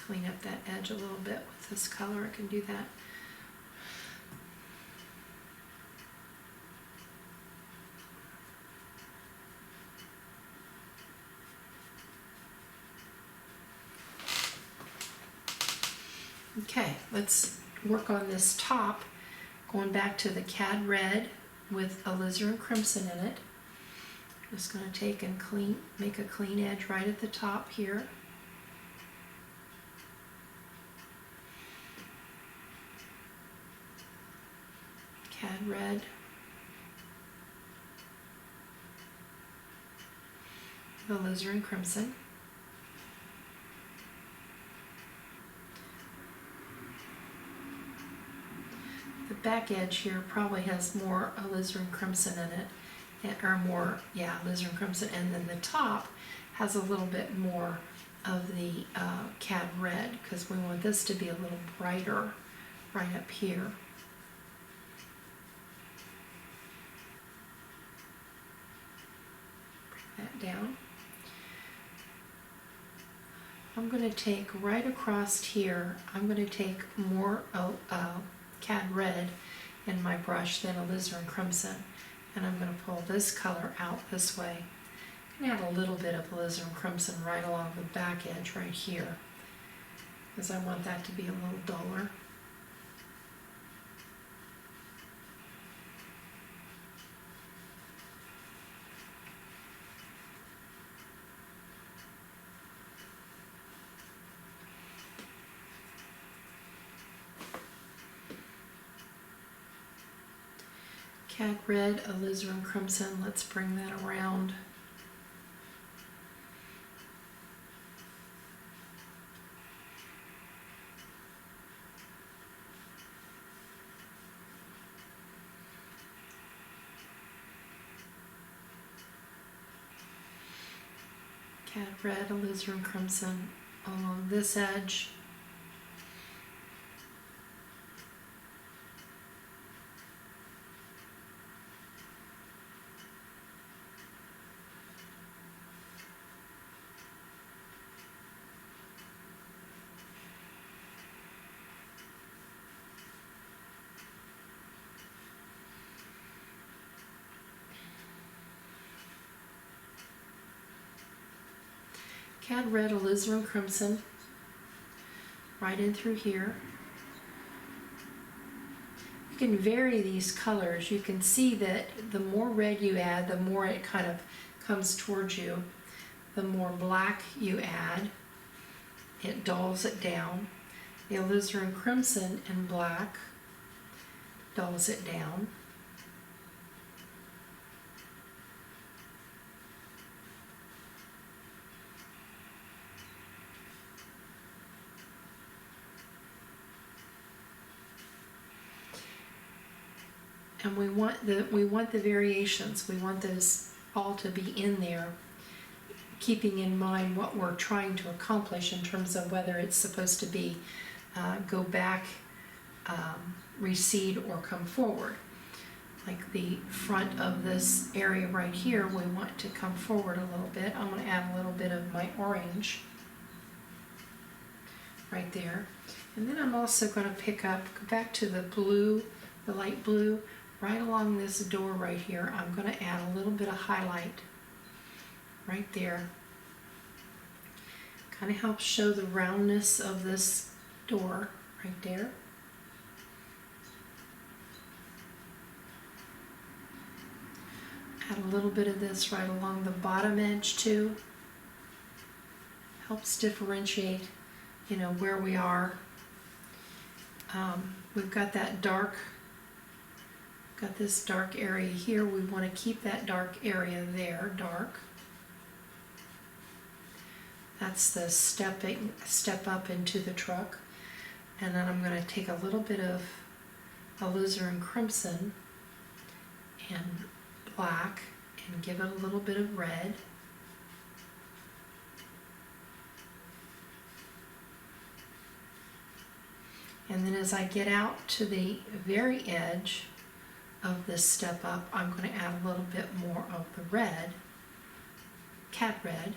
Clean up that edge a little bit with this color. I can do that. Okay, let's work on this top, going back to the cad red with alizarin crimson in it. I'm just going to take and make a clean edge right at the top here. Cad red. The alizarin crimson. The back edge here probably has more alizarin crimson in it, or more, yeah, alizarin crimson, and then the top has a little bit more of the cad red, because we want this to be a little brighter right up here. Bring that down. I'm going to take right across here, I'm going to take more cad red in my brush than alizarin crimson, and I'm going to pull this color out this way and add a little bit of alizarin crimson right along the back edge right here, because I want that to be a little duller. Cad red, alizarin crimson, let's bring that around. Cad red, alizarin crimson along this edge. Cad red, alizarin crimson, right in through here. You can vary these colors. You can see that the more red you add, the more it kind of comes towards you. The more black you add, it dulls it down. The alizarin crimson and black dulls it down. And we want the variations. We want those all to be in there, keeping in mind what we're trying to accomplish in terms of whether it's supposed to be go back, recede, or come forward. Like the front of this area right here, we want to come forward a little bit. I'm going to add a little bit of my orange right there. And then I'm also going to pick up, go back to the blue, the light blue, right along this door right here. I'm going to add a little bit of highlight right there. Kind of helps show the roundness of this door right there. Add a little bit of this right along the bottom edge too. Helps differentiate, you know, where we are. We've got that dark, got this dark area here. We want to keep that dark area there, dark. That's the step up into the truck. And then I'm going to take a little bit of alizarin crimson and black and give it a little bit of red. And then as I get out to the very edge of this step up, I'm going to add a little bit more of the red, cad red,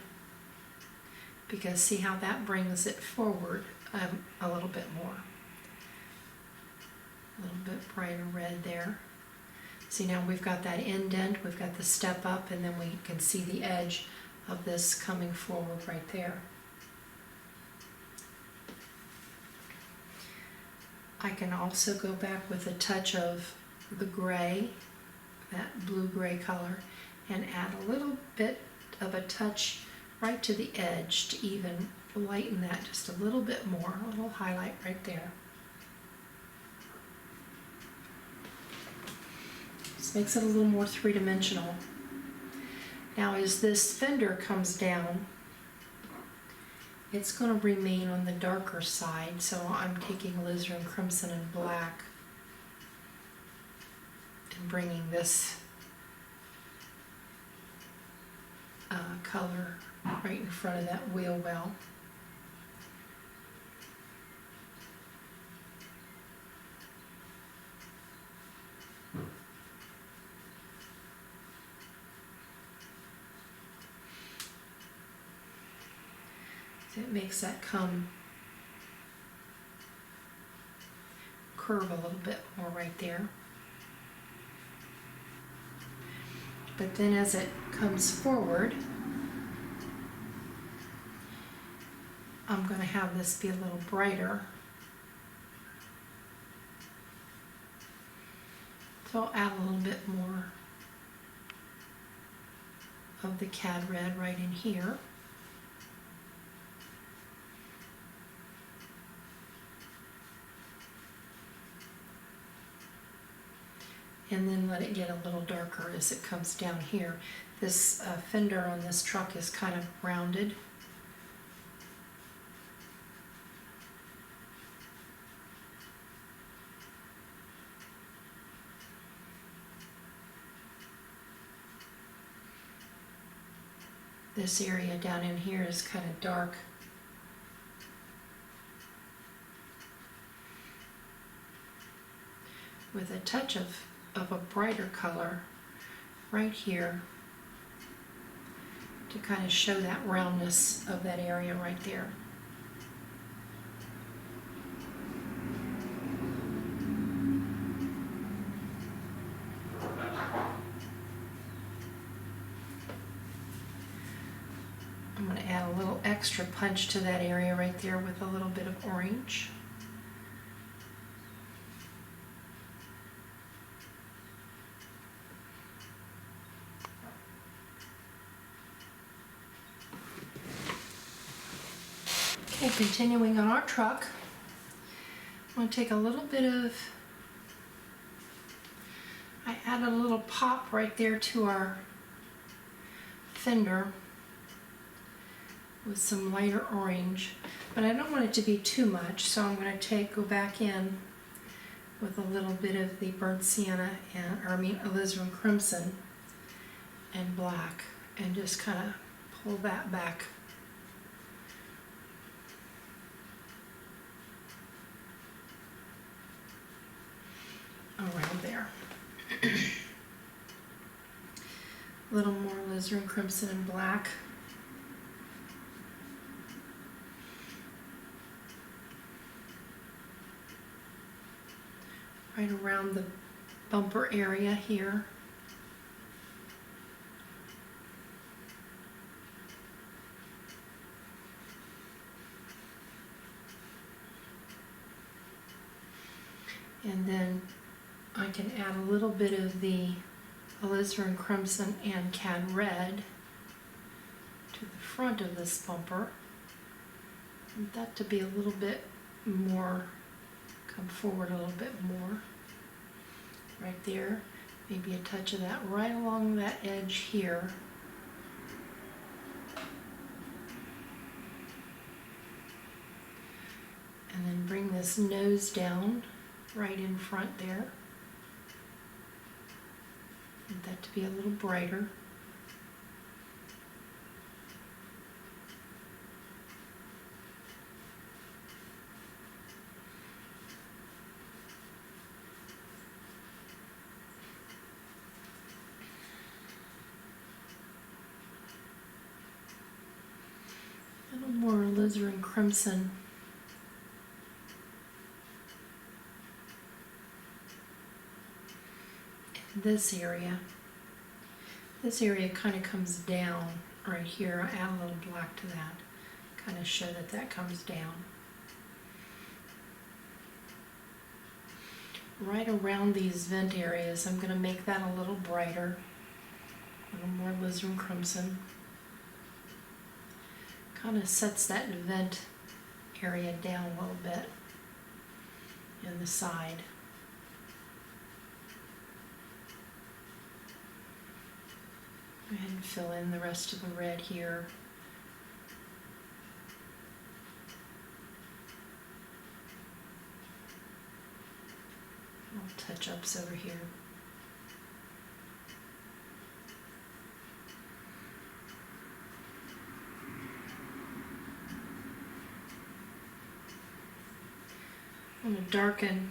because see how that brings it forward a little bit more. A little bit brighter red there. See, now we've got that indent, we've got the step up, and then we can see the edge of this coming forward right there. I can also go back with a touch of the gray, that blue-gray color, and add a little bit of a touch right to the edge to even lighten that just a little bit more, a little highlight right there. This makes it a little more three-dimensional. Now as this fender comes down, it's going to remain on the darker side, so I'm taking alizarin crimson and black and bringing this color right in front of that wheel well. It makes that come curve a little bit more right there. But then as it comes forward, I'm going to have this be a little brighter. So I'll add a little bit more of the cad red right in here. And then let it get a little darker as it comes down here. This fender on this truck is kind of rounded. This area down in here is kind of dark. With a touch of a brighter color right here to kind of show that roundness of that area right there. I'm going to add a little extra punch to that area right there with a little bit of orange. Okay, continuing on our truck, I'm going to take a little bit of, I added a little pop right there to our fender with some lighter orange, but I don't want it to be too much, so I'm going to go back in with a little bit of the burnt sienna and, alizarin crimson and black, and just kind of pull that back. Around there. A little more alizarin crimson and black. Right around the bumper area here. And then I can add a little bit of the alizarin crimson and cad red to the front of this bumper. I want that to be a little bit more, come forward a little bit more. Right there. Maybe a touch of that right along that edge here. And then bring this nose down right in front there. Want that to be a little brighter. A little more alizarin crimson. This area kind of comes down right here. I add a little black to that, kind of show that that comes down. Right around these vent areas, I'm going to make that a little brighter, a little more alizarin crimson. Kind of sets that vent area down a little bit in the side. Go ahead and fill in the rest of the red here. Little touch-ups over here. I'm going to darken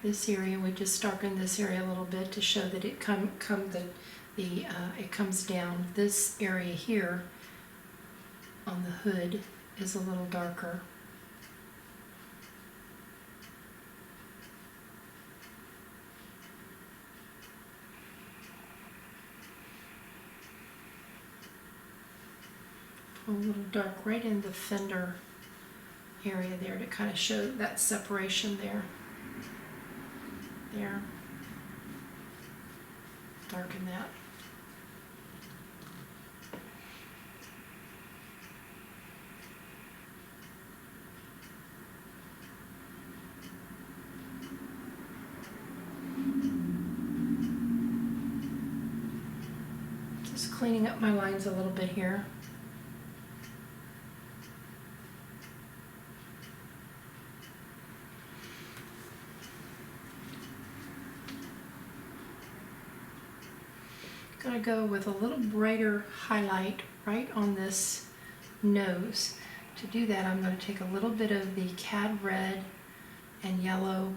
this area. We just darken this area a little bit to show that it it comes down. This area here on the hood is a little darker. Pull a little dark right in the fender area there to kind of show that separation there. There. Darken that. Just cleaning up my lines a little bit here. Going to go with a little brighter highlight right on this nose. To do that, I'm going to take a little bit of the cad red and yellow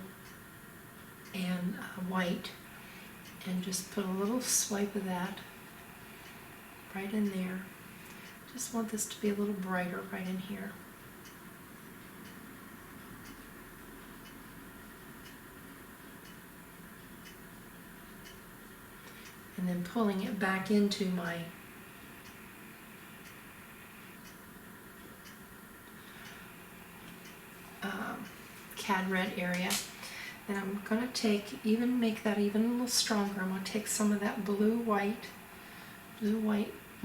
and white and just put a little swipe of that right in there. Just want this to be a little brighter right in here. And then pulling it back into my cad red area. And I'm gonna make that even a little stronger. I'm gonna take some of that blue white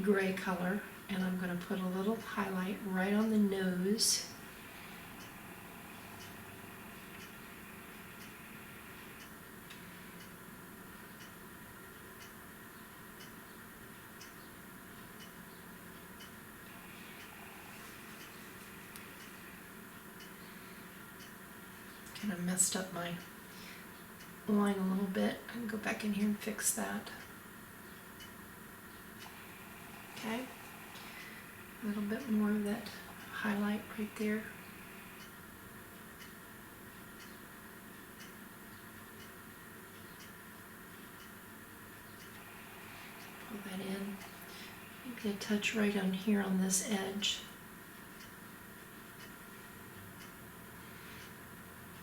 gray color, and I'm gonna put a little highlight right on the nose. Kind of messed up my line a little bit. I can go back in here and fix that. Okay, a little bit more of that highlight right there. Pull that in. Maybe a touch right on here on this edge.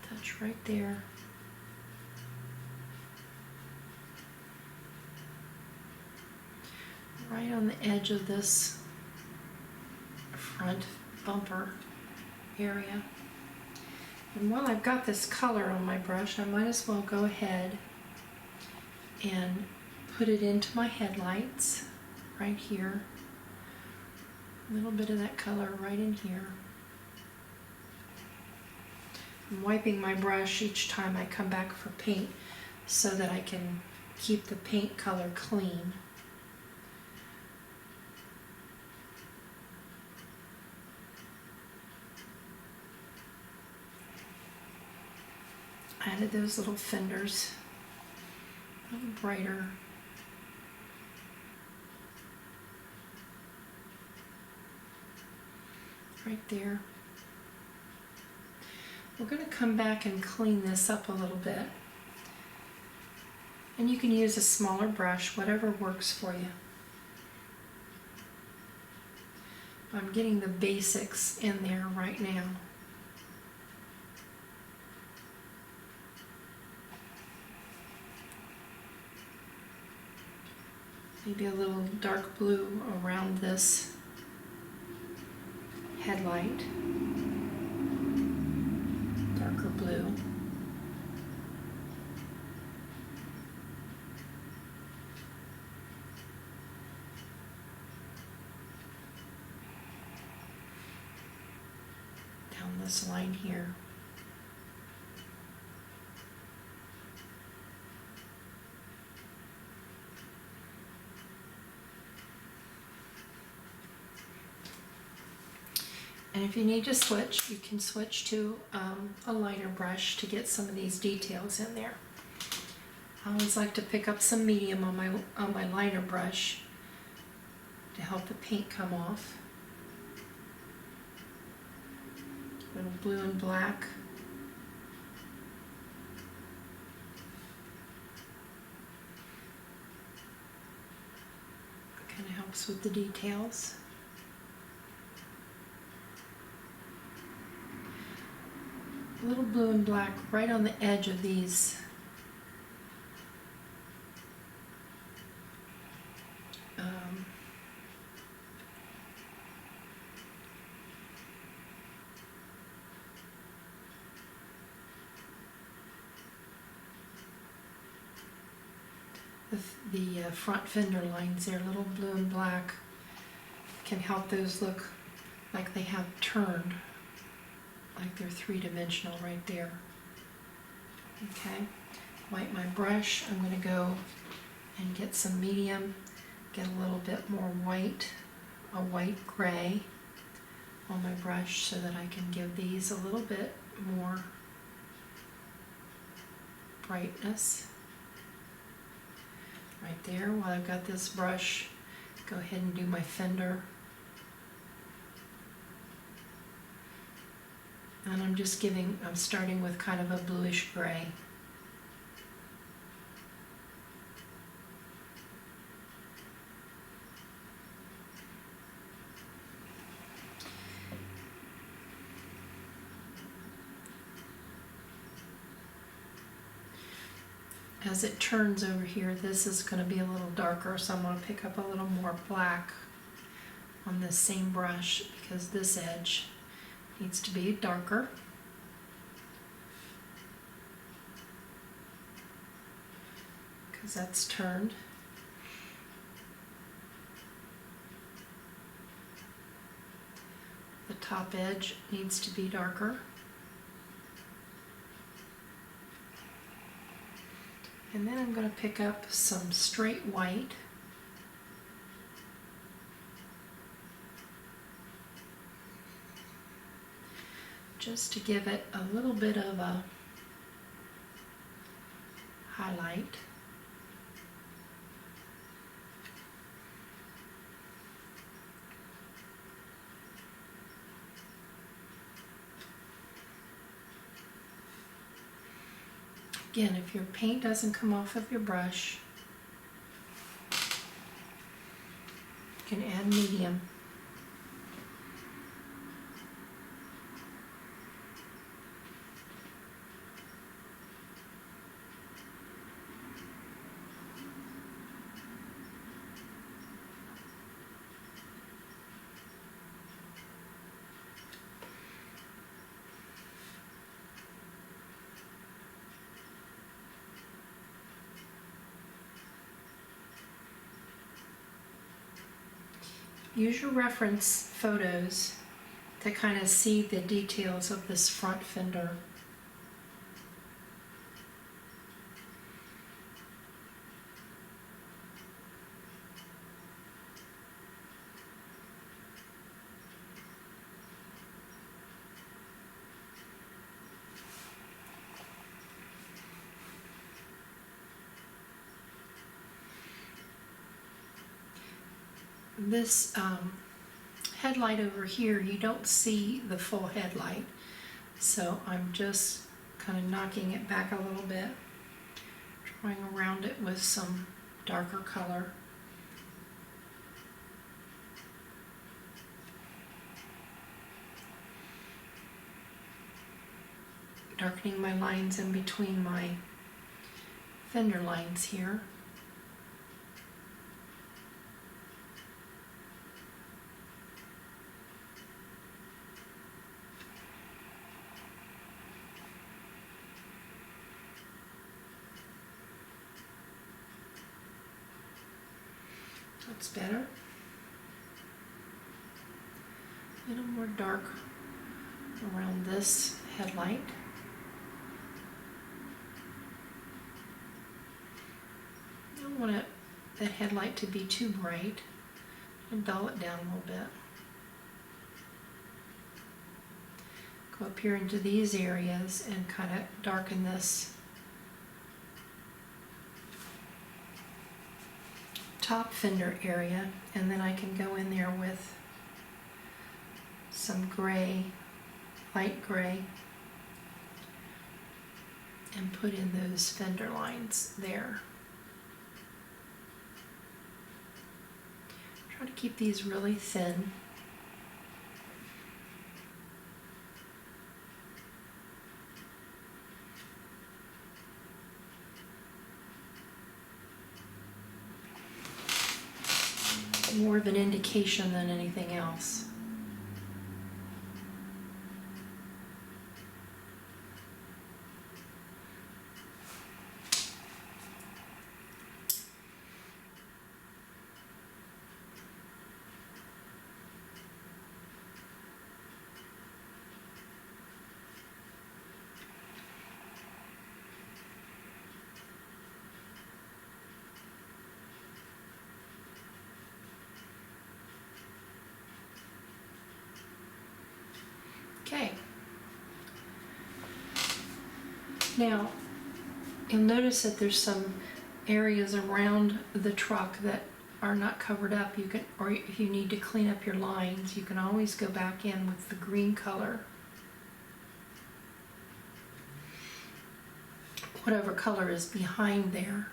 Touch right there. Right on the edge of this front bumper area. And while I've got this color on my brush, I might as well go ahead and put it into my headlights right here. A little bit of that color right in here. I'm wiping my brush each time I come back for paint so that I can keep the paint color clean. Added those little fenders a little brighter. Right there. We're going to come back and clean this up a little bit. And you can use a smaller brush, whatever works for you. I'm getting the basics in there right now. Maybe a little dark blue around this headlight. Darker blue. Down this line here. And if you need to switch, you can switch to a lighter brush to get some of these details in there. I always like to pick up some medium on my lighter brush to help the paint come off. A little blue and black. Kind of helps with the details. A little blue and black right on the edge of these the front fender lines there. Little blue and black can help those look like they have turned, like they're three-dimensional right there. Okay, wipe my brush. I'm going to go and get some medium, get a little bit more white, a white gray on my brush so that I can give these a little bit more brightness. Right there, while I've got this brush, go ahead and do my fender. And I'm starting with kind of a bluish gray. As it turns over here, this is going to be a little darker, so I'm going to pick up a little more black on this same brush because this edge needs to be darker. because that's turned. The top edge needs to be darker. And then I'm going to pick up some straight white. Just to give it a little bit of a highlight. Again, if your paint doesn't come off of your brush, you can add medium. Use your reference photos to kind of see the details of this front fender. This headlight over here, you don't see the full headlight, so I'm just kind of knocking it back a little bit, drawing around it with some darker color. Darkening my lines in between my fender lines here. That's better. A little more dark around this headlight. I don't want that headlight to be too bright. And dull it down a little bit. Go up here into these areas and kind of darken this top fender area, and then I can go in there with some gray, light gray, and put in those fender lines there. Try to keep these really thin. More of an indication than anything else. Okay. Now, you'll notice that there's some areas around the truck that are not covered up. You can, or if you need to clean up your lines, you can always go back in with the green color. Whatever color is behind there.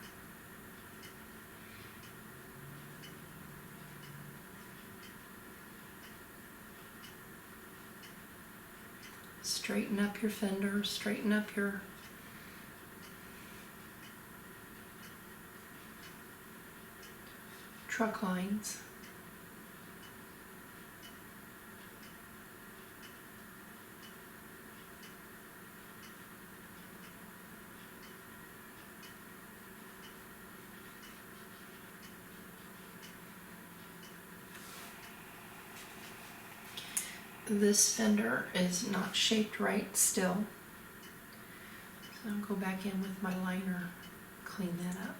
Straighten up your fenders, straighten up your truck lines. this fender is not shaped right still. So I'll go back in with my liner, clean that up.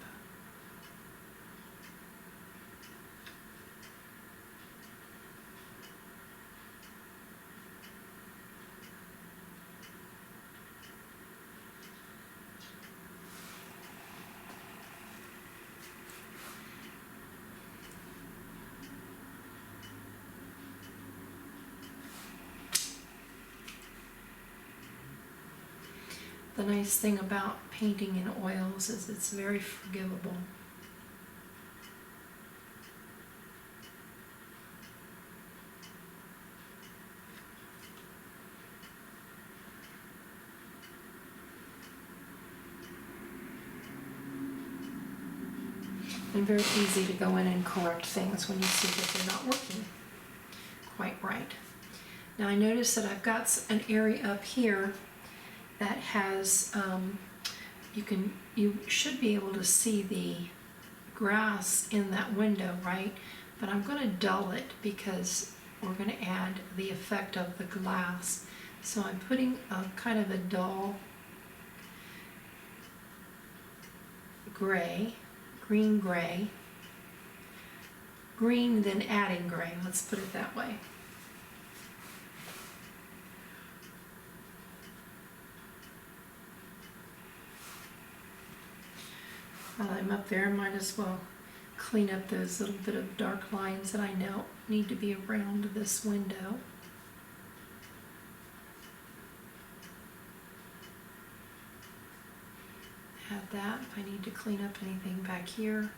The nice thing about painting in oils is it's very forgivable. And very easy to go in and correct things when you see that they're not working quite right. Now I notice that I've got an area up here that has, you should be able to see the grass in that window, right? But I'm going to dull it because we're going to add the effect of the glass. So I'm putting a kind of a dull gray, green gray, green then adding gray, let's put it that way. While I'm up there, I might as well clean up those little bit of dark lines that I know need to be around this window. Add that if I need to clean up anything back here.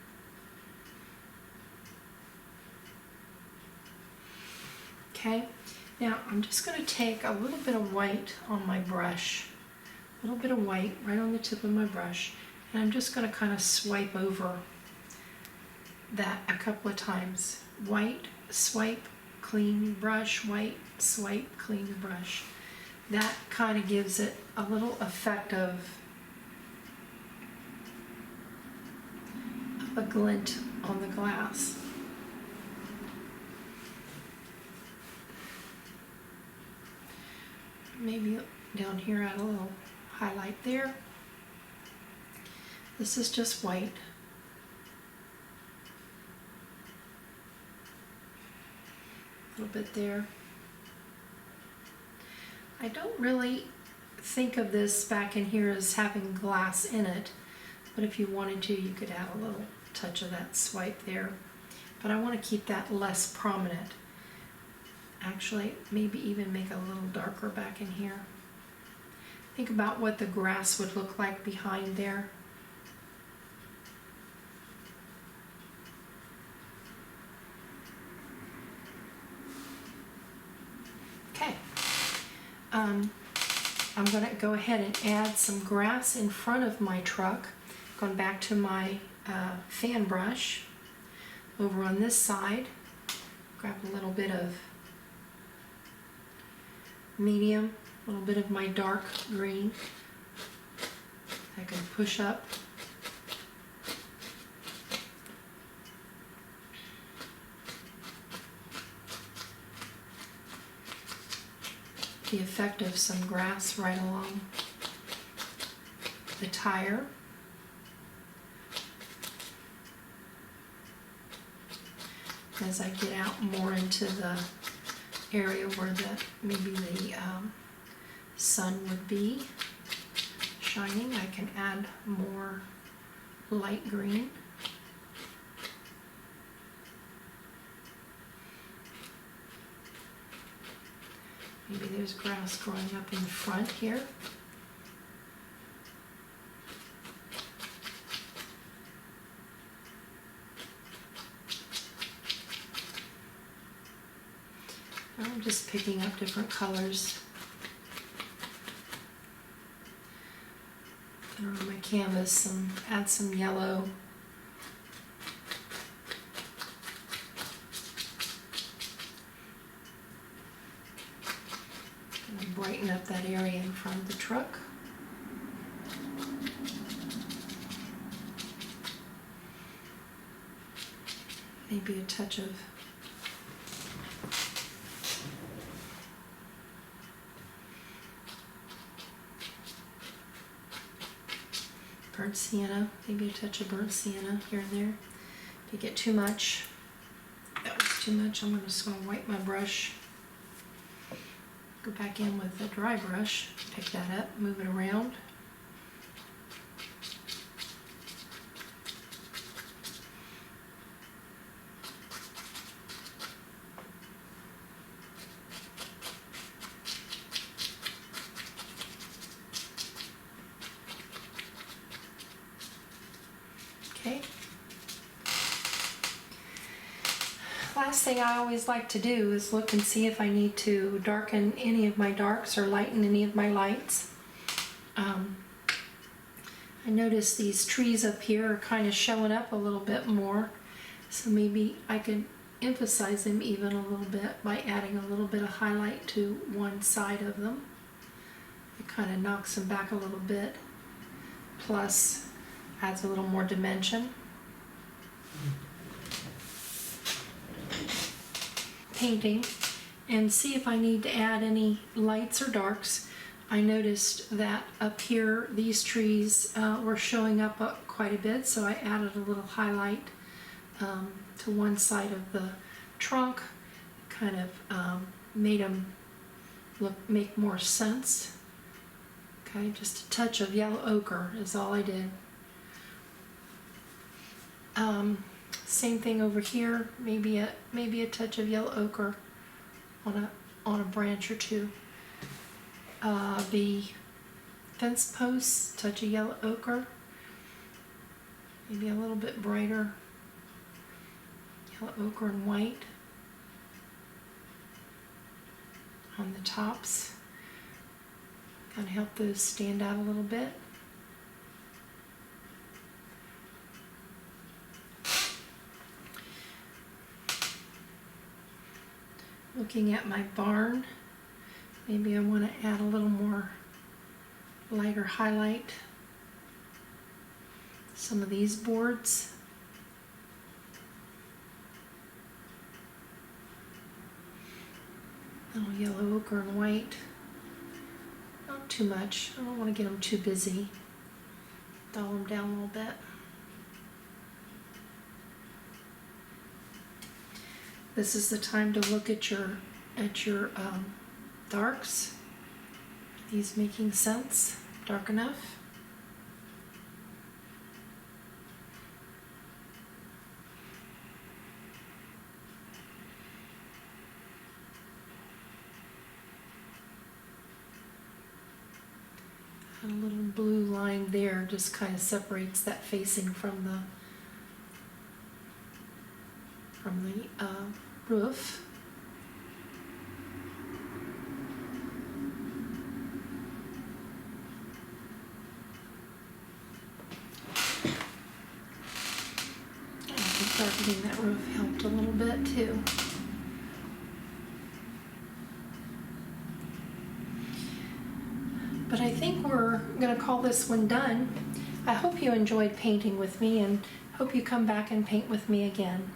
Okay, now I'm just going to take a little bit of white on my brush, a little bit of white right on the tip of my brush, and I'm just going to kind of swipe over that a couple of times. White, swipe, clean brush, white, swipe, clean brush. That kind of gives it a little effect of a glint on the glass. Maybe down here add a little highlight there. This is just white. A little bit there. I don't really think of this back in here as having glass in it, but if you wanted to, you could add a little touch of that swipe there. But I want to keep that less prominent. Actually, maybe even make it a little darker back in here. Think about what the grass would look like behind there. Okay. I'm going to go ahead and add some grass in front of my truck. Going back to my fan brush. Over on this side, grab a little bit of medium, a little bit of my dark green. I can push up. The effect of some grass right along the tire. As I get out more into the area where maybe the sun would be shining, I can add more light green. Maybe there's grass growing up in the front here. I'm just picking up different colors that are on my canvas, and add some yellow. And brighten up that area in front of the truck. Maybe a touch of Burnt sienna, maybe a touch of burnt sienna here and there. If you get too much, that was too much, I'm just going to wipe my brush. Go back in with a dry brush, pick that up, move it around. Okay. Last thing I always like to do is look and see if I need to darken any of my darks or lighten any of my lights. I notice these trees up here are kind of showing up a little bit more, so maybe I could emphasize them even a little bit by adding a little bit of highlight to one side of them. It kind of knocks them back a little bit, plus adds a little more dimension. Painting and see if I need to add any lights or darks. I noticed that up here these trees were showing up quite a bit, so I added a little highlight to one side of the trunk, kind of made them make more sense. Okay, just a touch of yellow ochre is all I did. Same thing over here, maybe a touch of yellow ochre on a branch or two. The fence posts, touch of yellow ochre, maybe a little bit brighter yellow ochre and white on the tops. Kind of help those stand out a little bit. Looking at my barn, maybe I want to add a little more lighter highlight. Some of these boards. A little yellow ochre and white. Not too much. I don't want to get them too busy. Dull them down a little bit. This is the time to look at your darks. Are these making sense? Dark enough? And a little blue line there just kind of separates that facing from the roof. I think darkening that roof helped a little bit too. But I think we're going to call this one done. I hope you enjoyed painting with me and hope you come back and paint with me again.